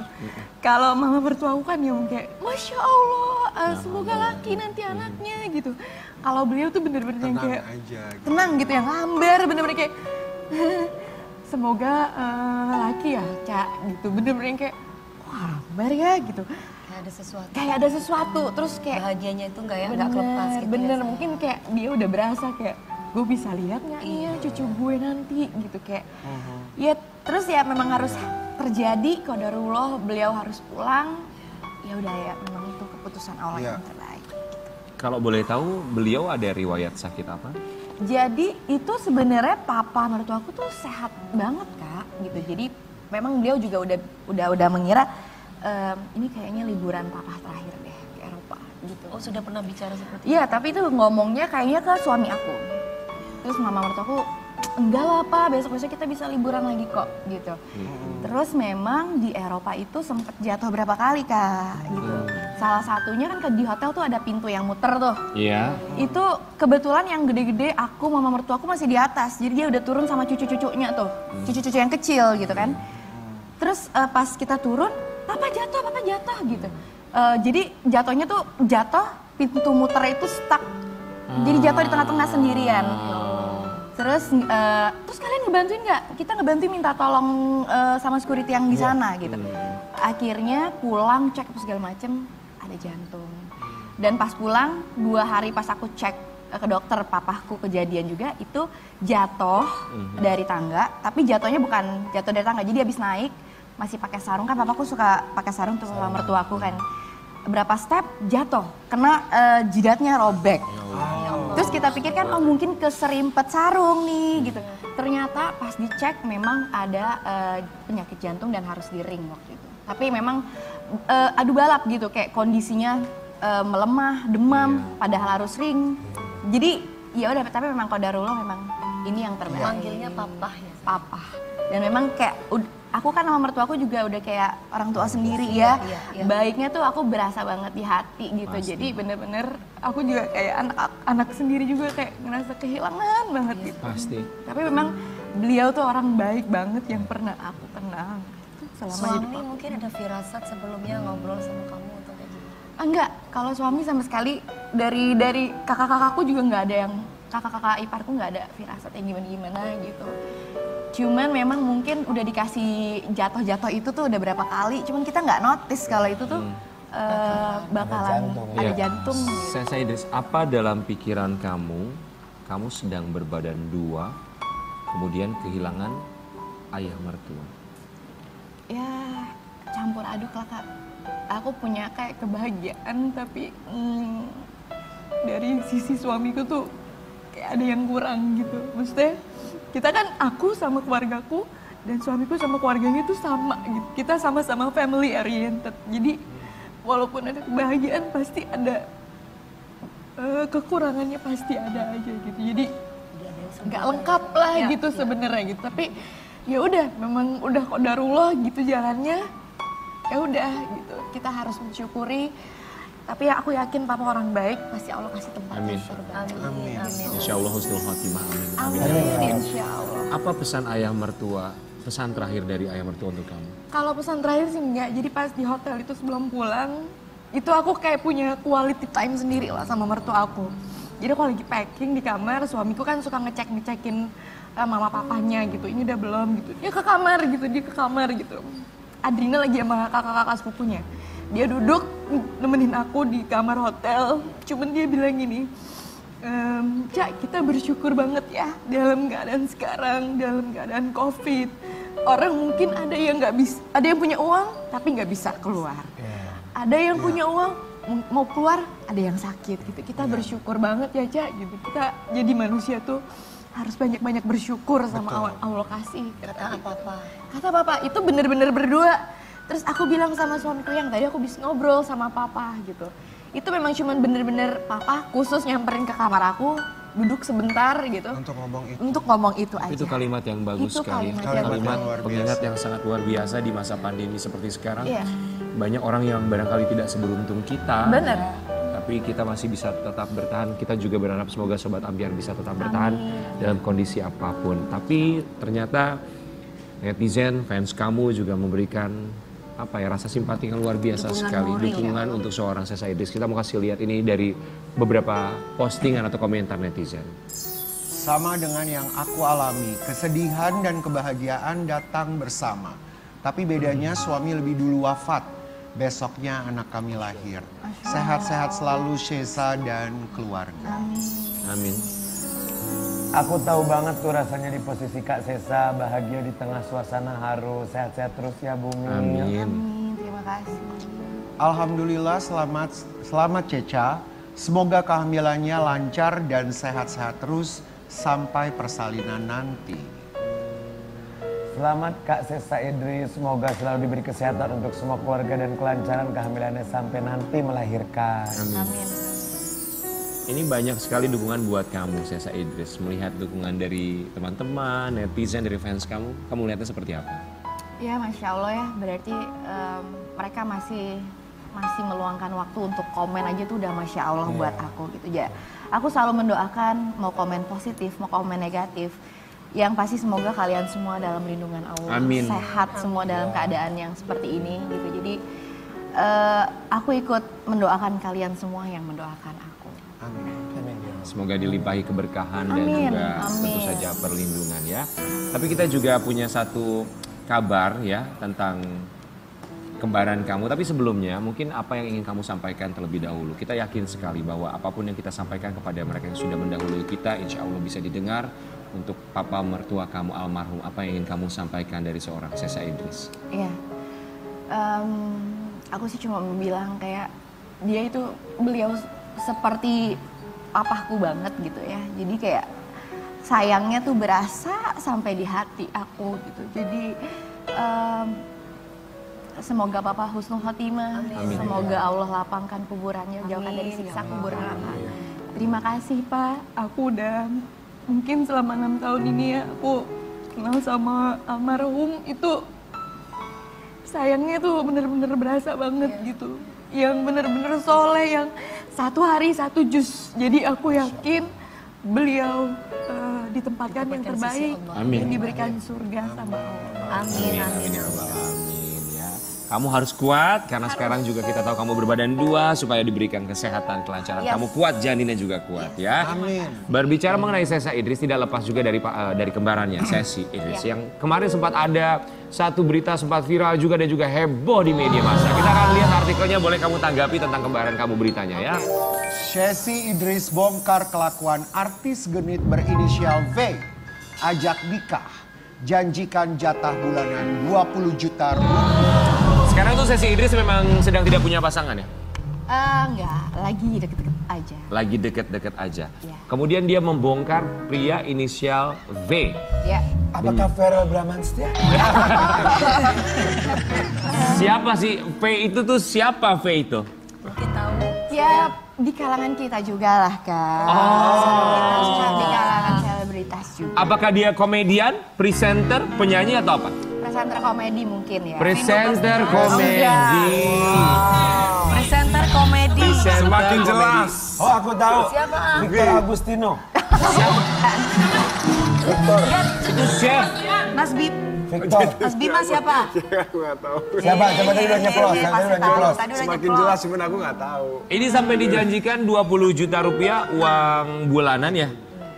Kalau mama mertua aku kan yang kayak Masya Allah, semoga laki nanti anaknya gitu. Kalau beliau tuh bener-bener yang kayak aja, gitu. tenang gitu, yang hambar, bener-bener kayak semoga laki ya Ca gitu. Bener-bener yang kayak wah hambar ya gitu. Kayak ada sesuatu, terus kayak Bahagianya itu nggak bener, lepas gitu. bener ya. mungkin kayak dia udah berasa kayak gue bisa lihat nggak nih ya cucu gue nanti gitu kayak ya terus ya memang harus terjadi qadarullah, beliau harus pulang, ya udah ya memang itu keputusan Allah yang terbaik. Kalau boleh tahu beliau ada riwayat sakit apa? Jadi itu sebenarnya papa mertua aku tuh sehat banget Kak gitu, jadi memang beliau juga udah mengira ini kayaknya liburan papa terakhir deh ke Eropa gitu. Oh sudah pernah bicara seperti Iya, tapi itu ngomongnya kayaknya ke suami aku. Terus mama mertua aku, enggak lah Pak, besok-besok kita bisa liburan lagi kok gitu. Terus memang di Eropa itu sempet jatuh berapa kali Kak gitu. Salah satunya kan di hotel tuh ada pintu yang muter tuh. Iya. Itu kebetulan yang gede-gede aku, mama mertua aku masih di atas. Jadi dia udah turun sama cucu-cucunya tuh. Cucu-cucu yang kecil gitu kan. Terus pas kita turun, papa jatuh gitu. Jadi jatuhnya tuh pintu muter itu stuck. Jadi jatuh di tengah-tengah sendirian. Terus kalian ngebantuin nggak? Kita ngebantuin minta tolong sama security yang di sana gitu. Akhirnya pulang cek apa segala macem, ada jantung. Dan pas pulang 2 hari pas aku cek ke dokter, papaku kejadian juga itu jatuh dari tangga. Tapi jatuhnya bukan jatuh dari tangga, jadi habis naik masih pakai sarung kan, papaku suka pakai sarung tuh sama mertuaku kan. Berapa step jatuh, kena jidatnya robek. Terus kita pikir kan oh mungkin keserimpet sarung nih gitu. Ternyata pas dicek memang ada penyakit jantung dan harus di ring waktu itu. Tapi memang adu balap gitu, kayak kondisinya melemah, demam, padahal harus ring. Jadi ya udah, tapi memang qadarullah memang ini yang terbaik. Manggilnya papa ya. Papa. Dan memang kayak aku kan sama mertuaku juga udah kayak orang tua sendiri ya. Iya. Baiknya tuh aku berasa banget di hati gitu. Pasti. Jadi bener-bener aku juga kayak anak sendiri juga kayak ngerasa kehilangan banget gitu. Pasti. Tapi memang beliau tuh orang baik banget yang pernah aku kenal. Selama hidup Suami aku. mungkin ada firasat sebelumnya ngobrol sama kamu atau kayak gimana? Enggak, kalau suami sama sekali dari kakak-kakakku juga nggak ada yang, kakak-kakak iparku nggak ada firasat yang gimana-gimana gitu. Cuman memang mungkin udah dikasih jatuh-jatuh itu tuh udah berapa kali, cuman kita nggak notice kalau itu tuh bakalan ada Iya. jantung. Saya Idris, apa dalam pikiran kamu sedang berbadan dua, kemudian kehilangan ayah mertua? Ya campur aduk lah Kak. Aku punya kayak kebahagiaan tapi dari sisi suamiku tuh kayak ada yang kurang gitu. Maksudnya kita kan, aku sama keluargaku dan suamiku sama keluarganya tuh sama gitu. Kita sama-sama family oriented. Jadi walaupun ada kebahagiaan pasti ada kekurangannya, pasti ada aja gitu. Jadi nggak lengkap lah gitu sebenarnya gitu. Tapi ya udah, memang udah qadarullah gitu jalannya. Ya udah gitu. Kita harus mensyukuri. Tapi ya aku yakin papa orang baik, pasti Allah kasih tempat Amin. yang terbaik. Amin. Insya Allah husnul khotimah. Amin. Amin, insya Allah. Apa pesan ayah mertua, pesan terakhir dari ayah mertua untuk kamu? Kalau pesan terakhir sih enggak, jadi pas di hotel itu sebelum pulang, itu aku kayak punya quality time sendiri lah sama mertua aku. Jadi aku lagi packing di kamar, suamiku kan suka ngecekin mama papanya gitu, ini udah belum gitu. Dia ke kamar gitu, Adrina lagi sama kakak-kakak sepupunya. Dia duduk nemenin aku di kamar hotel. Cuman dia bilang gini, Cak, kita bersyukur banget ya dalam keadaan sekarang, dalam keadaan COVID. Orang mungkin ada yang nggak bisa, ada yang punya uang tapi nggak bisa keluar. Ada yang punya uang mau keluar, ada yang sakit gitu. Kita bersyukur banget ya, Cak, gitu. Kita jadi manusia tuh harus banyak-banyak bersyukur sama Allah kasih. Kata apa-apa. Kata papa, itu bener-bener berdua. Terus aku bilang sama suamiku yang tadi aku bisa ngobrol sama papa gitu. Itu memang cuman bener-bener papa khusus nyamperin ke kamar aku, duduk sebentar gitu. Untuk ngomong itu aja. Itu kalimat yang bagus Itu sekali. kalimat Kalimat pengingat yang sangat luar biasa di masa pandemi seperti sekarang. Iya. Banyak orang yang barangkali tidak seberuntung kita. Bener. Tapi kita masih bisa tetap bertahan. Kita juga berharap semoga Sobat Ambiar bisa tetap bertahan dalam kondisi apapun. Tapi ternyata netizen, fans kamu juga memberikan rasa simpati yang luar biasa sekali. Dukungan untuk seorang Sesa Idris. Kita mau kasih lihat ini dari beberapa postingan atau komentar netizen. Sama dengan yang aku alami, kesedihan dan kebahagiaan datang bersama. Tapi bedanya suami lebih dulu wafat. Besoknya anak kami lahir. Sehat-sehat selalu Sesa dan keluarga. Amin. Aku tahu banget tuh rasanya di posisi Kak Sesa, bahagia di tengah suasana haru. Sehat-sehat terus ya Bumi. Amin. Amin, terima kasih. Alhamdulillah, selamat Ceca. Semoga kehamilannya lancar dan sehat-sehat terus sampai persalinan nanti. Selamat Kak Sesa Idris, semoga selalu diberi kesehatan untuk semua keluarga dan kelancaran kehamilannya sampai nanti melahirkan. Amin. Ini banyak sekali dukungan buat kamu, Sesa Idris. Melihat dukungan dari teman-teman, netizen, dari fans kamu lihatnya seperti apa? Ya, Masya Allah ya, berarti mereka masih meluangkan waktu untuk komen aja tuh udah Masya Allah buat aku gitu ya. Aku selalu mendoakan mau komen positif, mau komen negatif. Yang pasti semoga kalian semua dalam lindungan Allah. Amin. Sehat semua dalam keadaan yang seperti ini gitu. Jadi aku ikut mendoakan kalian semua yang mendoakan aku. Semoga dilimpahi keberkahan dan Amin, juga tentu amin. saja perlindungan ya. Tapi kita juga punya satu kabar ya tentang kembaran kamu. Tapi sebelumnya mungkin apa yang ingin kamu sampaikan terlebih dahulu. Kita yakin sekali bahwa apapun yang kita sampaikan kepada mereka yang sudah mendahului kita, insya Allah bisa didengar. Untuk papa mertua kamu almarhum, apa yang ingin kamu sampaikan dari seorang Sesa Idris? Iya, aku sih cuma bilang kayak beliau seperti papaku banget gitu ya. Jadi kayak sayangnya tuh berasa sampai di hati aku gitu. Jadi semoga papa husnul khotimah. Amin. Semoga Allah lapangkan kuburannya, jauhkan dari siksa kubur neraka. Terima kasih Pak, aku udah mungkin selama 6 tahun ini ya aku kenal sama almarhum itu sayangnya tuh bener-bener berasa banget gitu. Yang bener-bener soleh, yang satu hari 1 juz. Jadi aku yakin beliau ditempatkan yang terbaik, Amin. yang diberikan surga sama Allah. Amin, amin. Amin ya. Kamu harus kuat karena sekarang juga kita tahu kamu berbadan 2 supaya diberikan kesehatan, kelancaran. Yes. Kamu kuat, janinnya juga kuat ya. Amin. Berbicara mengenai Sesa Idris tidak lepas juga dari kembarannya Sesi Idris yang kemarin sempat ada satu berita sempat viral juga dan juga heboh di media massa. Kita akan lihat artikelnya, boleh kamu tanggapi tentang kembaran kamu beritanya ya. Sesi Idris bongkar kelakuan artis genit berinisial V. Ajak nikah, janjikan jatah bulanan 20 juta rupiah. Sekarang tuh Sesi Idris memang sedang tidak punya pasangan ya? Enggak, lagi deket-deket aja. Lagi deket-deket aja. Iya. Kemudian dia membongkar pria inisial V. Ya. Apakah Verrell Bramantya? Siapa sih V itu tuh, siapa V itu? Mungkin tahu. Ya di kalangan kita juga lah kan. Di kalangan selebritas juga. Apakah dia komedian, presenter, penyanyi atau apa? Presenter komedi mungkin ya. Presenter komedi. Presenter komedi. Semakin jelas. Oh aku tahu. Siapa? Victor Agustino. Itu chef. Mas Bib. Victor. Mas Bima siapa? Aku nggak tahu. Siapa? Coba tadi udah nyeplos. Tadi Pasti udah tahu. nyeplos. Tadi udah Semakin nyeplos. jelas cuman aku nggak tahu. Ini sampai dijanjikan 20 juta rupiah uang bulanan ya.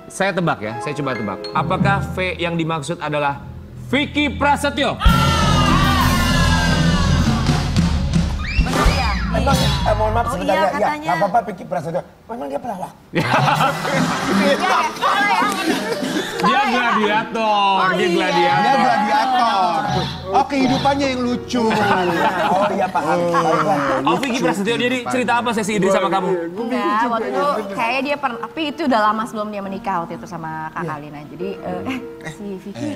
Saya tebak ya, saya coba tebak. Apakah V yang dimaksud adalah Vicky Prasetyo? Benar ya? Emang, mohon maaf Oh sebentar iya, ya. katanya. Gak apa-apa Vicky Prasetyo. Memang dia pelawak. Dia gladiator, dia gladiator. Dia gladiator. Oh, kehidupannya yang lucu. Oh iya paham. Baiklah. Oh Vicky Prasetyo, jadi cerita apa sesi Idris sama kamu? Enggak, waktu itu kayaknya dia pernah, tapi itu udah lama sebelum dia menikah waktu itu sama kakak Lina. Jadi si Vicky,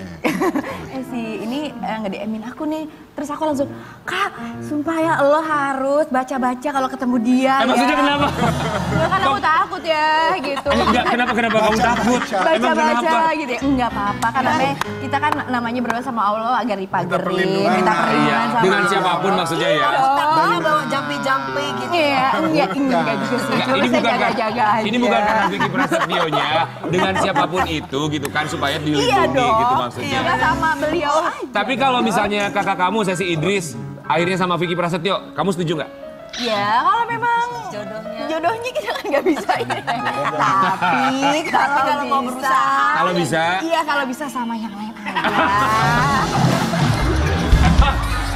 si ini nge DM-in aku nih. Terus aku langsung, Kak, sumpah ya lo harus baca-baca kalau ketemu dia. Maksudnya ya. kenapa? Ya kan aku takut ya gitu. Enggak, kenapa kamu takut? Emang Baca-baca kenapa? gitu ya. Enggak apa-apa, kan namanya, kita kan namanya berdoa sama Allah agar dipagerin, minta Iya, perlindungan sama dengan Allah. siapapun maksudnya ya. Takutnya bawa jampi-jampi gitu. Iya, enggak juga sih. Enggak, Cuma ini saya bukan jaga-jaga aja. ini bukan karena Vicky Prasetyonya dengan siapapun itu gitu kan supaya dilindungi Iya dong. gitu maksudnya. Iya, sama beliau aja. Tapi kalau misalnya kakak kamu sesi Idris akhirnya sama Vicky Prasetyo, kamu setuju nggak? Ya, kalau memang jodohnya kita kan nggak bisa ya. Tapi kalau mau berusaha. Kalau bisa. Iya, kalau bisa sama yang lain aja.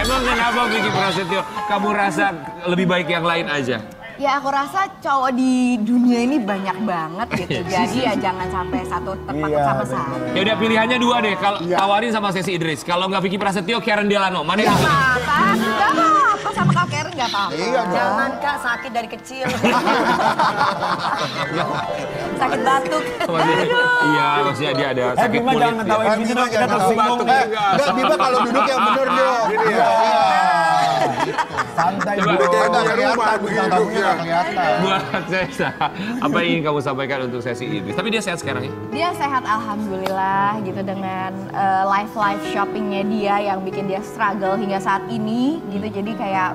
Emang kenapa Vicky Prasetyo? Kamu rasa lebih baik yang lain aja? Ya aku rasa cowok di dunia ini banyak banget gitu. Jadi ya jangan sampai satu tempat sama saya. Ya udah pilihannya dua deh. Kalau tawarin sama sesi Idris, kalau nggak Vicky Prasetyo, Karen Delano. Mana yang pilih? Gak apa-apa sama Kak Karen gak apa-apa. Iya dong. Jangan Kak, sakit dari kecil. Sakit batuk. Iya, maksudnya dia ada sakit Bima kulit. jangan ngetawain ya. Bima, kita tersinggung. Enggak, Bima kalau duduk yang bener dong. Santai Coba. bro. Nggak kelihatan, bintang tamunya nggak kelihatan. Buat Sesa, apa yang ingin kamu sampaikan untuk sesi Idris? Tapi dia sehat sekarang ya? Dia sehat alhamdulillah gitu dengan live shoppingnya dia yang bikin dia struggle hingga saat ini gitu. Jadi kayak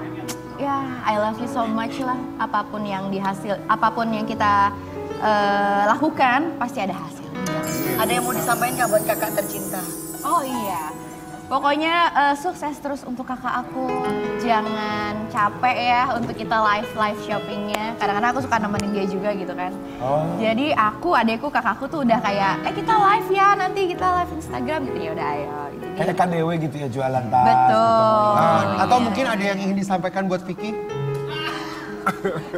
ya I love you so much lah. Apapun yang apapun yang kita lakukan pasti ada hasilnya. Ada yang mau disampaikan nggak buat kakak tercinta? Oh iya. Pokoknya sukses terus untuk kakak aku. Jangan capek ya untuk kita live shoppingnya. Kadang-kadang aku suka nemenin dia juga gitu kan. Jadi aku, adekku, kakakku tuh udah kayak, kita live ya nanti kita live Instagram gitu ya udah ayo. Gitu. Kayak KDW gitu ya jualan tas. Betul. Atau mungkin ada yang ingin disampaikan buat Vicky?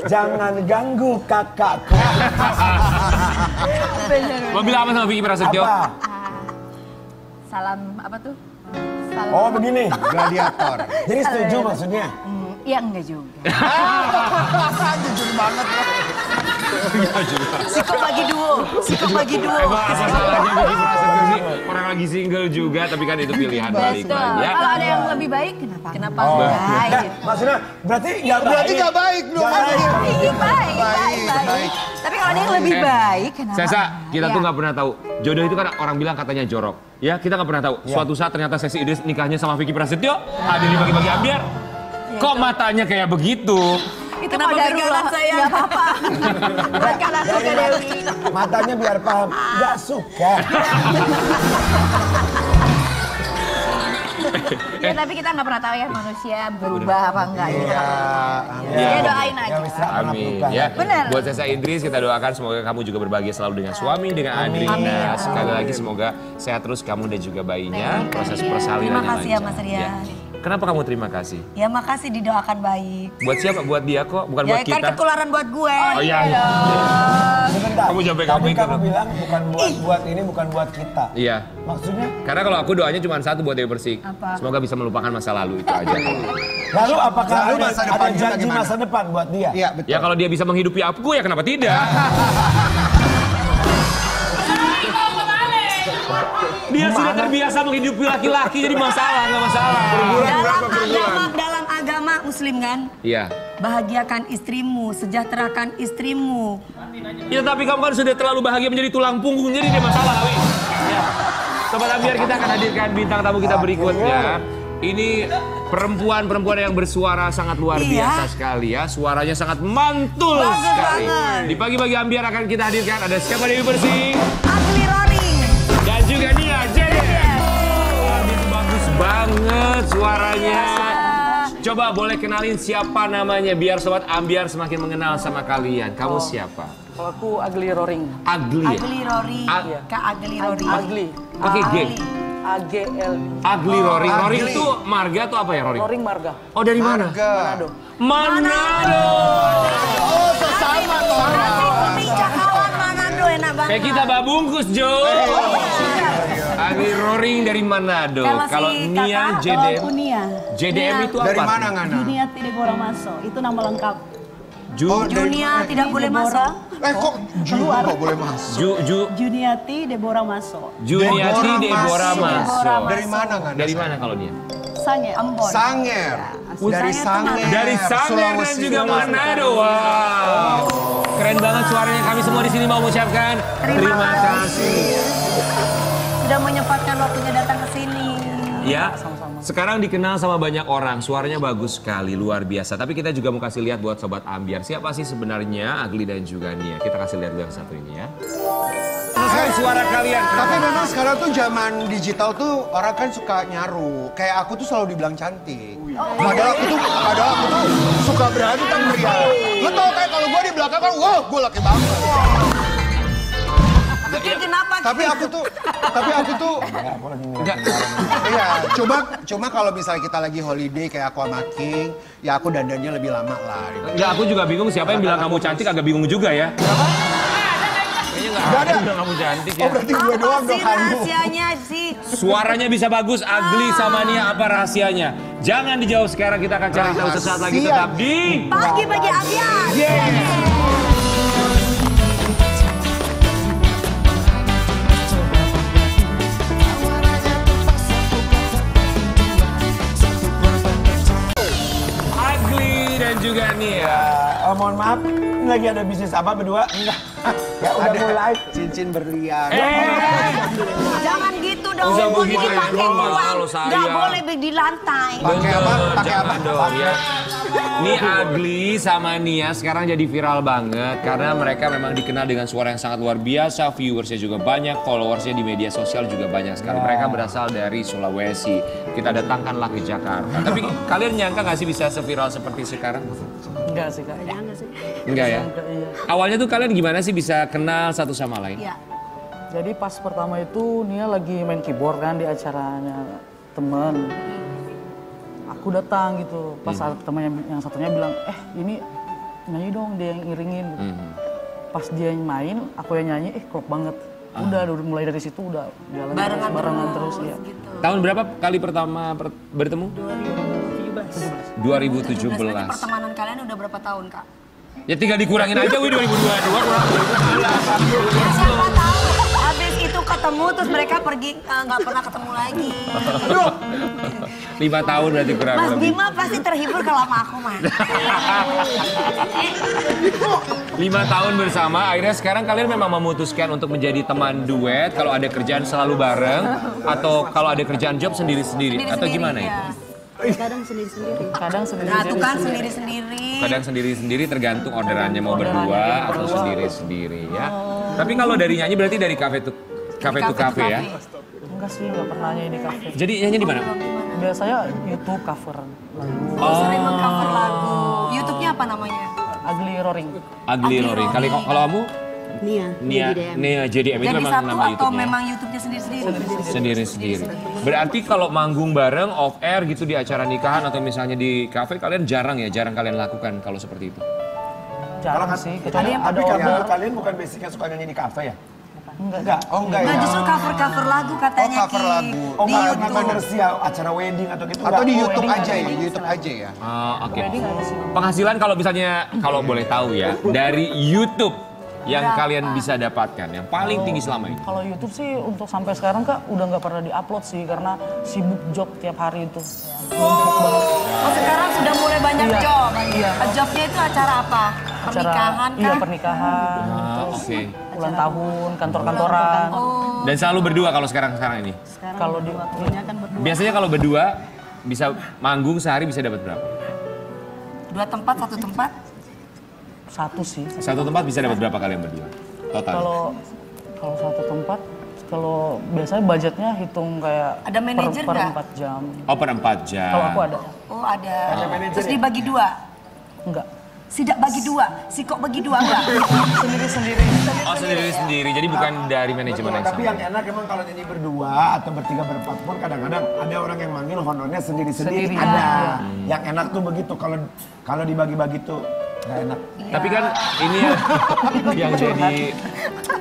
Jangan ganggu kakakku. Mau bilang apa sama Vicky Prasetyo? Apa? Salam apa tuh? Salam. Oh begini. Gladiator. Jadi setuju maksudnya? Iya enggak juga. Jujur banget loh. Sikap bagi duo. Emang apa salahnya Vicky Prasetyo sih? Orang lagi single juga, tapi kan itu pilihan balik Betul. lagi ya. Kalau ada yang lebih baik, kenapa? Oh. Enggak Nah, gitu. maksudnya berarti nggak baik. Berarti nggak baik dong. Nggak baik. Iya, baik. Tapi kalau ada yang lebih baik, kenapa? Sesa, kita tuh Iya. nggak pernah tahu. Jodoh itu kan orang bilang katanya jorok. Ya, kita nggak pernah tahu. Suatu saat ternyata sesi Idris nikahnya sama Vicky Prasetyo, ada di bagi-bagi ambiar. Kok matanya kayak begitu? Itu Kenapa kodarullah, pegangan saya? nggak apa-apa. Bukan aku ke Dewi. Matanya biar paham. Nggak suka. Ya tapi kita nggak pernah tahu ya manusia berubah apa enggak. Iya. Ya doain aja. Ya wis tak pernah Amin berubah. ya. Bener. Buat Sesa Idris kita doakan semoga kamu juga berbahagia selalu dengan suami, dengan Adrina. Sekali lagi semoga sehat terus kamu dan juga bayinya. Proses persalinan Terima kasih ya Mas Rian. Kenapa kamu terima kasih? Ya makasih didoakan baik. Buat siapa? Buat dia kok, bukan Ya buat kan kita. ketularan buat gue. Oh iya. Sebentar. Kamu sampai Tadi kamu kamu ikut. bilang bukan ini bukan buat kita. Iya. Maksudnya? Karena kalau aku doanya cuma satu buat Dewi Persik. Apa? Semoga bisa melupakan masa lalu itu aja. Lalu apakah Lalu ada, masa ada depannya janji bagaimana? masa depan buat dia? Iya, betul. Ya kalau dia bisa menghidupi aku ya kenapa tidak? Dia sudah terbiasa menghidupi laki-laki jadi masalah, nggak masalah. Dalam agama Muslim kan, Iya. bahagiakan istrimu, sejahterakan istrimu. Ya tapi kamu kan sudah terlalu bahagia menjadi tulang punggung jadi dia masalah, Wi. Ya. Sobat Ambiar, kita akan hadirkan bintang tamu kita berikutnya. Ini perempuan-perempuan yang bersuara sangat luar Iya. biasa sekali ya. Suaranya sangat mantul Bagus sekali. banget. Di pagi-pagi Ambiar akan kita hadirkan ada siapa Dewi Persik Ugly Roaring. dan juga Nia Jede. Bagus banget suaranya. Coba boleh kenalin siapa namanya biar Sobat Ambiar semakin mengenal sama kalian. Kamu siapa? Kalau aku Ugly Roaring. Ugly. Ugly Roaring. A- Kak Ugly Roaring. Ugly. Pakai G. AGL. Agli Roring. Roring itu marga atau apa ya Roring? Roring Marga. Oh dari mana? Manado. Manado. Oh, sesama orang. Mie cakawan Manado enak banget. Kayak kita babungkus Jo. Agli Roring dari Manado. Kalau Nia JDM. Aku Nia. JDM itu apa? Dari mana Ngana? Juniati Deborah Maso. Itu nama lengkap. Dunia tidak boleh masuk. Kok keluar kok boleh masuk? Juniati Deborah Maso. Juniati Deborah Maso. Dari mana Ngana? Dari mana kalau Nia? Sange, Ambon. Sanger. Dari Sanger. Dari Sanger dan juga Manado. Wow. Keren banget suaranya. Kami semua di sini mau mengucapkan terima kasih. Sudah menyempatkan waktunya datang ke sini. Ya, sekarang dikenal sama banyak orang, suaranya bagus sekali, luar biasa. Tapi kita juga mau kasih lihat buat Sobat Ambiar, siapa sih sebenarnya Agli dan juga Nia. Kita kasih lihat dulu yang satu ini ya. Sekali suara kalian. Tapi memang sekarang tuh zaman digital tuh orang kan suka nyaru. Kayak aku tuh selalu dibilang cantik. Padahal aku tuh suka berantem Ria. Lo tau kayak kalau gue di belakang kan, wah gue laki banget. Kenapa? Tapi aku tuh iya, cuma kalau misalnya kita lagi holiday kayak aku sama King, ya aku dandannya lebih lama lah. Ya aku juga bingung siapa yang bilang kamu cantik, agak bingung juga ya. Kayaknya nggak ada yang bilang kamu cantik ya. Oh berarti gue doang dong kamu. Rahasianya sih. Suaranya bisa bagus, Agli sama Nia apa rahasianya? Jangan dijawab sekarang, kita akan cari tahu sesaat lagi tetap di Pagi-pagi Ambiar. juga nih ya. Mohon maaf, ini lagi ada bisnis apa berdua? Enggak. Ya udah mulai. Cincin berlian. Jangan gitu dong. Udah Mau begitu, dipakai jual uang. mahal saya. Nggak boleh di lantai. Pakai apa? Pakai apa? Dong, ya. Nih Agli sama Nia sekarang jadi viral banget karena mereka memang dikenal dengan suara yang sangat luar biasa, viewersnya juga banyak, followersnya di media sosial juga banyak sekali. Mereka berasal dari Sulawesi. Kita datangkanlah ke Jakarta. Tapi kalian nyangka nggak sih bisa seviral seperti sekarang? Enggak sih, Kak. Enggak ya? Iya. Awalnya tuh kalian gimana sih bisa kenal satu sama lain? Iya. Jadi pas pertama itu Nia lagi main keyboard kan di acaranya temen. Aku datang gitu, pas temannya yang satunya bilang, ini nyanyi dong, dia yang iringin gitu. Pas dia yang main, aku yang nyanyi, klop banget. Udah mulai dari situ udah jalan barengan terus ya. Gitu. Tahun berapa kali pertama bertemu? 2017. Berarti pertemanan kalian udah berapa tahun, Kak? Ya tinggal dikurangin aja, 2022 kurang 2017. Ya siapa tahu, habis itu ketemu terus mereka pergi nggak pernah ketemu lagi. 5 tahun berarti kurang Mas lebih. Bima pasti terhibur kalau sama aku, Mas. 5 tahun bersama, akhirnya sekarang kalian memang memutuskan untuk menjadi teman duet. Kalau ada kerjaan selalu bareng, atau kalau ada kerjaan job sendiri-sendiri, atau gimana ya? Kadang sendiri-sendiri. Kadang sendiri. Nah, tuh kan sendiri-sendiri. Kadang sendiri-sendiri tergantung orderannya mau berdua atau sendiri-sendiri ya. Tapi kalau dari nyanyi berarti dari cafe to cafe ya? Enggak sih, enggak pernah nyanyi di kafe. Jadi nyanyi di mana? Biasanya YouTube cover lagu. Sering meng-cover lagu. YouTube-nya apa namanya? Agli Roring. Agli Roring. Kalau kamu? Nia JDM itu Jadi memang satu nama atau YouTube-nya. memang YouTube-nya sendiri-sendiri? Sendiri-sendiri. Berarti kalau manggung bareng off air gitu di acara nikahan atau misalnya di kafe kalian jarang kalian lakukan kalau seperti itu. Jarang sih, kecuali ada Tapi order. kalian bukan basicnya suka nyanyi di kafe ya? Enggak. Oh enggak ya? Nah, justru cover-cover lagu katanya, Oh, cover Ki. lagu. Oh Di nggak YouTube. komersial, acara wedding atau gitu? Atau di nggak? YouTube wedding aja ada, ya? wedding YouTube aja ya? Oke. Wedding ada sih. Penghasilan kalau misalnya kalau boleh tahu ya dari YouTube yang kalian bisa dapatkan yang paling tinggi selama ini. Kalau YouTube sih untuk sampai sekarang Kak udah nggak pernah diupload sih karena sibuk job tiap hari itu. Oh, sekarang sudah mulai banyak Iya. job. Iya. Jobnya itu acara apa? Pernikahan Iya, kah? pernikahan. Terus Oke. ulang tahun, kantor-kantoran. Dan selalu berdua kalau sekarang ini. Kalau di Biasanya kalau berdua bisa manggung sehari bisa dapat berapa? 2 tempat, 1 tempat? satu sih. Satu tempat bisa dapat berapa kalian berdua? Total. Kalau satu tempat, kalau biasanya budgetnya hitung kayak Ada manajer per nggak? 4 jam. Oh per 4 jam. Kalau aku ada, Oh, ada. Terus dibagi 2? enggak. Sidak bagi 2? Si kok bagi 2 enggak? Sendiri-sendiri. sendiri-sendiri. Oh sendiri-sendiri, jadi bukan dari manajemen yang Tapi sama. yang enak emang kalau nyanyi berdua atau bertiga berempat pun kadang-kadang ada orang yang manggil honornya sendiri-sendiri. Sendiri. Ada. Iya. Yang enak tuh begitu kalau dibagi-bagi tuh nggak enak. Tapi kan ini yang jadi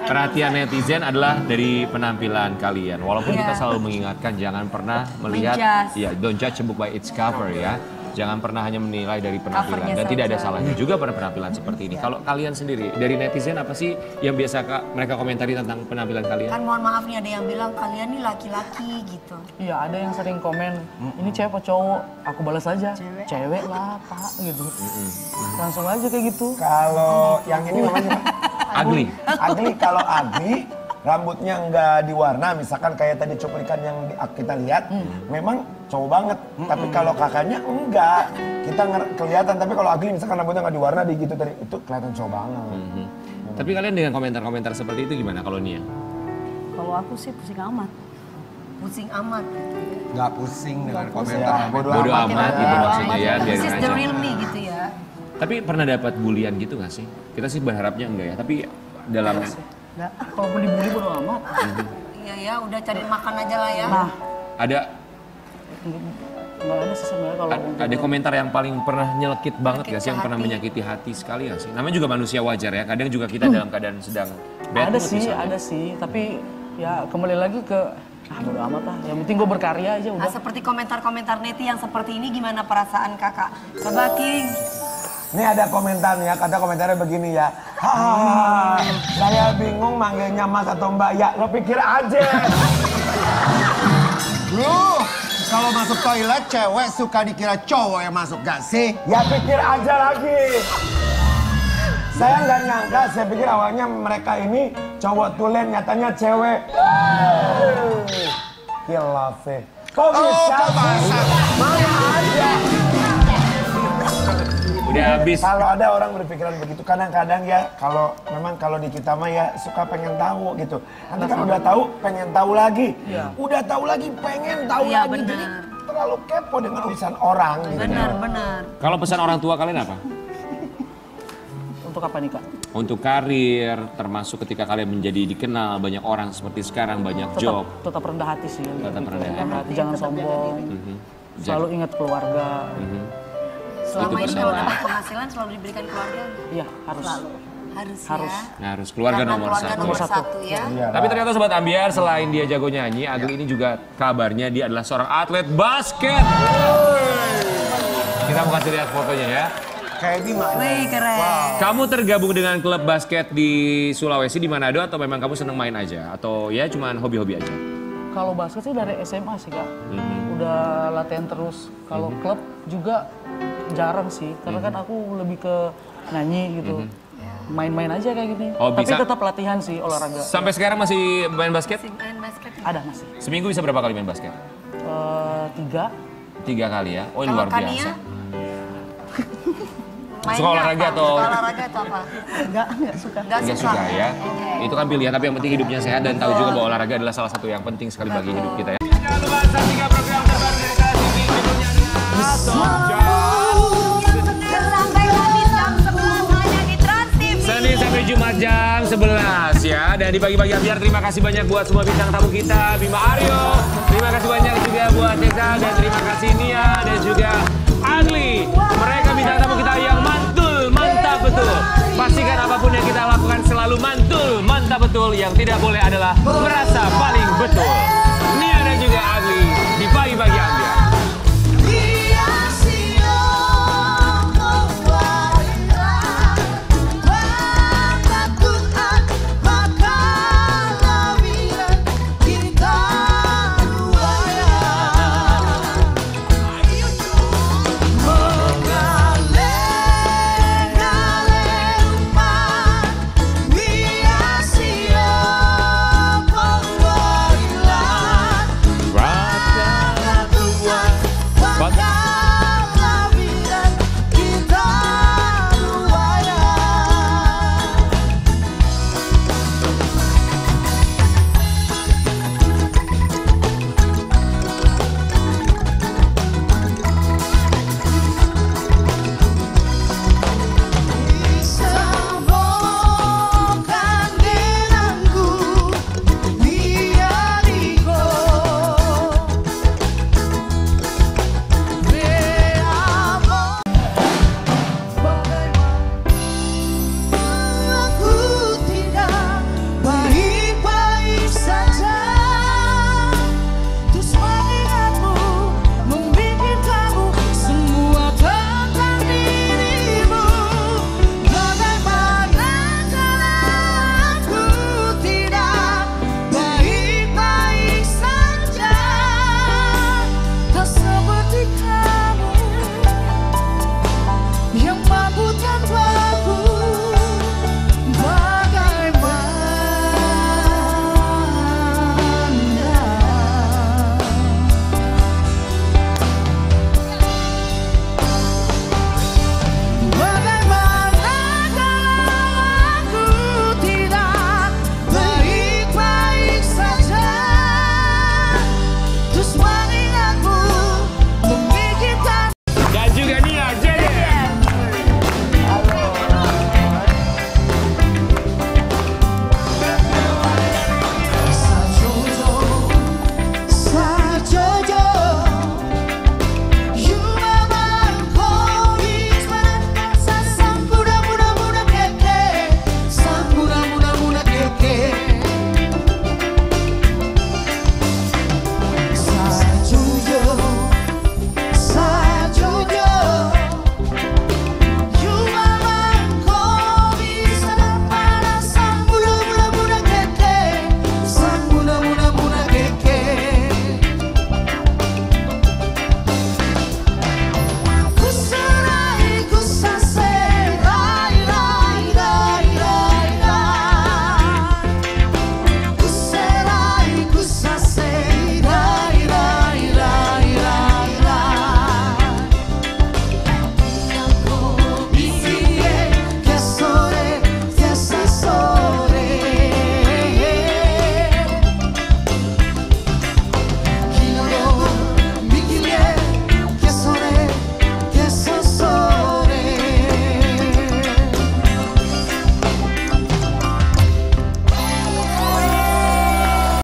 perhatian netizen adalah dari penampilan kalian. Walaupun kita selalu mengingatkan jangan pernah melihat, ya don't judge a book by its cover ya. Jangan pernah hanya menilai dari penampilan Covernya dan tidak ada saja. salahnya juga pada penampilan seperti ini. Kalau kalian sendiri dari netizen apa sih yang biasa mereka komentari tentang penampilan kalian? Kan mohon maaf nih ada yang bilang kalian nih laki-laki gitu. Iya, ada yang sering komen, ini cewek apa cowok? Aku balas aja, cewek lah pak gitu. Langsung aja kayak gitu. Kalau yang ini namanya Ugly. Agli, kalau Agli rambutnya nggak diwarna, misalkan kayak tadi cuplikan yang kita lihat, memang cowok banget. Tapi kalau kakaknya enggak, kita kelihatan. Tapi kalau Agli misalkan rambutnya nggak diwarna di gitu tadi, itu kelihatan cowok banget. Tapi kalian dengan komentar-komentar seperti itu gimana kalau Nia? Kalau aku sih pusing amat. Pusing amat. Nggak pusing dengan Ya, komentar. Bodo amat gitu maksudnya ya, This biarin is the aja. real me gitu ya. Tapi pernah dapat bulian gitu nggak sih? Kita sih berharapnya enggak ya, tapi dalam Nggak, kalaupun dibully bodo amat. Iya ya, udah cari makan aja lah ya. Nah, ada nggak ada sih sebenarnya kalau untuk ada komentar yang paling pernah nyelekit banget Nyelekit gak sih, yang ke pernah hati. menyakiti hati sekali gak sih? Namanya juga manusia wajar ya, kadang juga kita dalam keadaan sedang bad ada mood sih, misalnya. ada sih. Tapi ya kembali lagi ke bodo amat lah. Yang penting gue berkarya aja Nah, udah. seperti komentar-komentar neti yang seperti ini gimana perasaan kakak? Coba King. Ini ada komentar nih ya, kata komentarnya begini ya. Hahaha, saya bingung manggilnya mas atau mbak. Ya, lo pikir aja. Lu kalau masuk toilet cewek suka dikira cowok yang masuk gak sih? Ya pikir aja lagi. Saya nggak nyangka, saya pikir awalnya mereka ini cowok tulen, nyatanya cewek. Hilafeh. Kok bisa sih? Mana aja. Udah habis. Kalau ada orang berpikiran begitu, kadang-kadang ya kalau memang kalau di kita mah ya suka pengen tahu gitu. Nanti kan udah tahu, pengen tahu lagi. Udah tahu lagi, pengen tahu Iya, lagi. benar. Jadi terlalu kepo dengan urusan orang gitu. Benar. Kalau pesan orang tua kalian apa? Untuk apa nih kak? Untuk karir, termasuk ketika kalian menjadi dikenal banyak orang seperti sekarang, banyak job. Tetap rendah hati sih. Tetap rendah hati. Jangan sombong. Selalu ingat keluarga. Selama Itu ini kalau pesan. dapat penghasilan selalu diberikan keluarga. Iya harus. Harus Harus. ya. Nah, harus keluarga Karena nomor keluarga satu. nomor satu ya. Iya. Tapi ternyata Sobat Ambiar, selain dia jago nyanyi, Agli ini juga kabarnya dia adalah seorang atlet basket. Kita mau kasih lihat fotonya ya. Kayak di mana? Wih keren. Kamu tergabung dengan klub basket di Sulawesi, di Manado, atau memang kamu seneng main aja? Atau ya cuman hobi-hobi aja? Kalau basket sih dari SMA sih kak. Udah latihan terus. Kalau klub juga jarang sih. Karena kan aku lebih ke nyanyi gitu. Main-main aja kayak gini. Oh, Tapi bisa. tetap latihan sih olahraga. Sampai sekarang masih main basket? Main basket. Ada masih. Seminggu bisa berapa kali main basket? 3. 3 kali ya? Oh Kalau luar Kania, biasa. mainnya Suka olahraga apa? atau? Suka olahraga atau apa? Enggak suka. Enggak Nggak suka. suka ya? Oke. Itu kan pilihan, tapi yang penting hidupnya sehat dan tahu juga bahwa olahraga adalah salah satu yang penting sekali bagi hidup kita ya. Jangan lupa saksikan program terbaru dari Trans TV, judulnya adalah Sampai habis jam 11 hanya di Trans TV. Senin sampai Jumat jam 11 ya. Dan di pagi-pagi Ambiar, terima kasih banyak buat semua bintang tamu kita. Bima Aryo, terima kasih banyak juga buat Teza, dan terima kasih Nia dan juga Agli. Mereka bintang tamu kita yang mantul, mantap betul. Pastikan apapun yang kita lakukan selalu mantul, mantap betul. Yang tidak boleh adalah merasa paling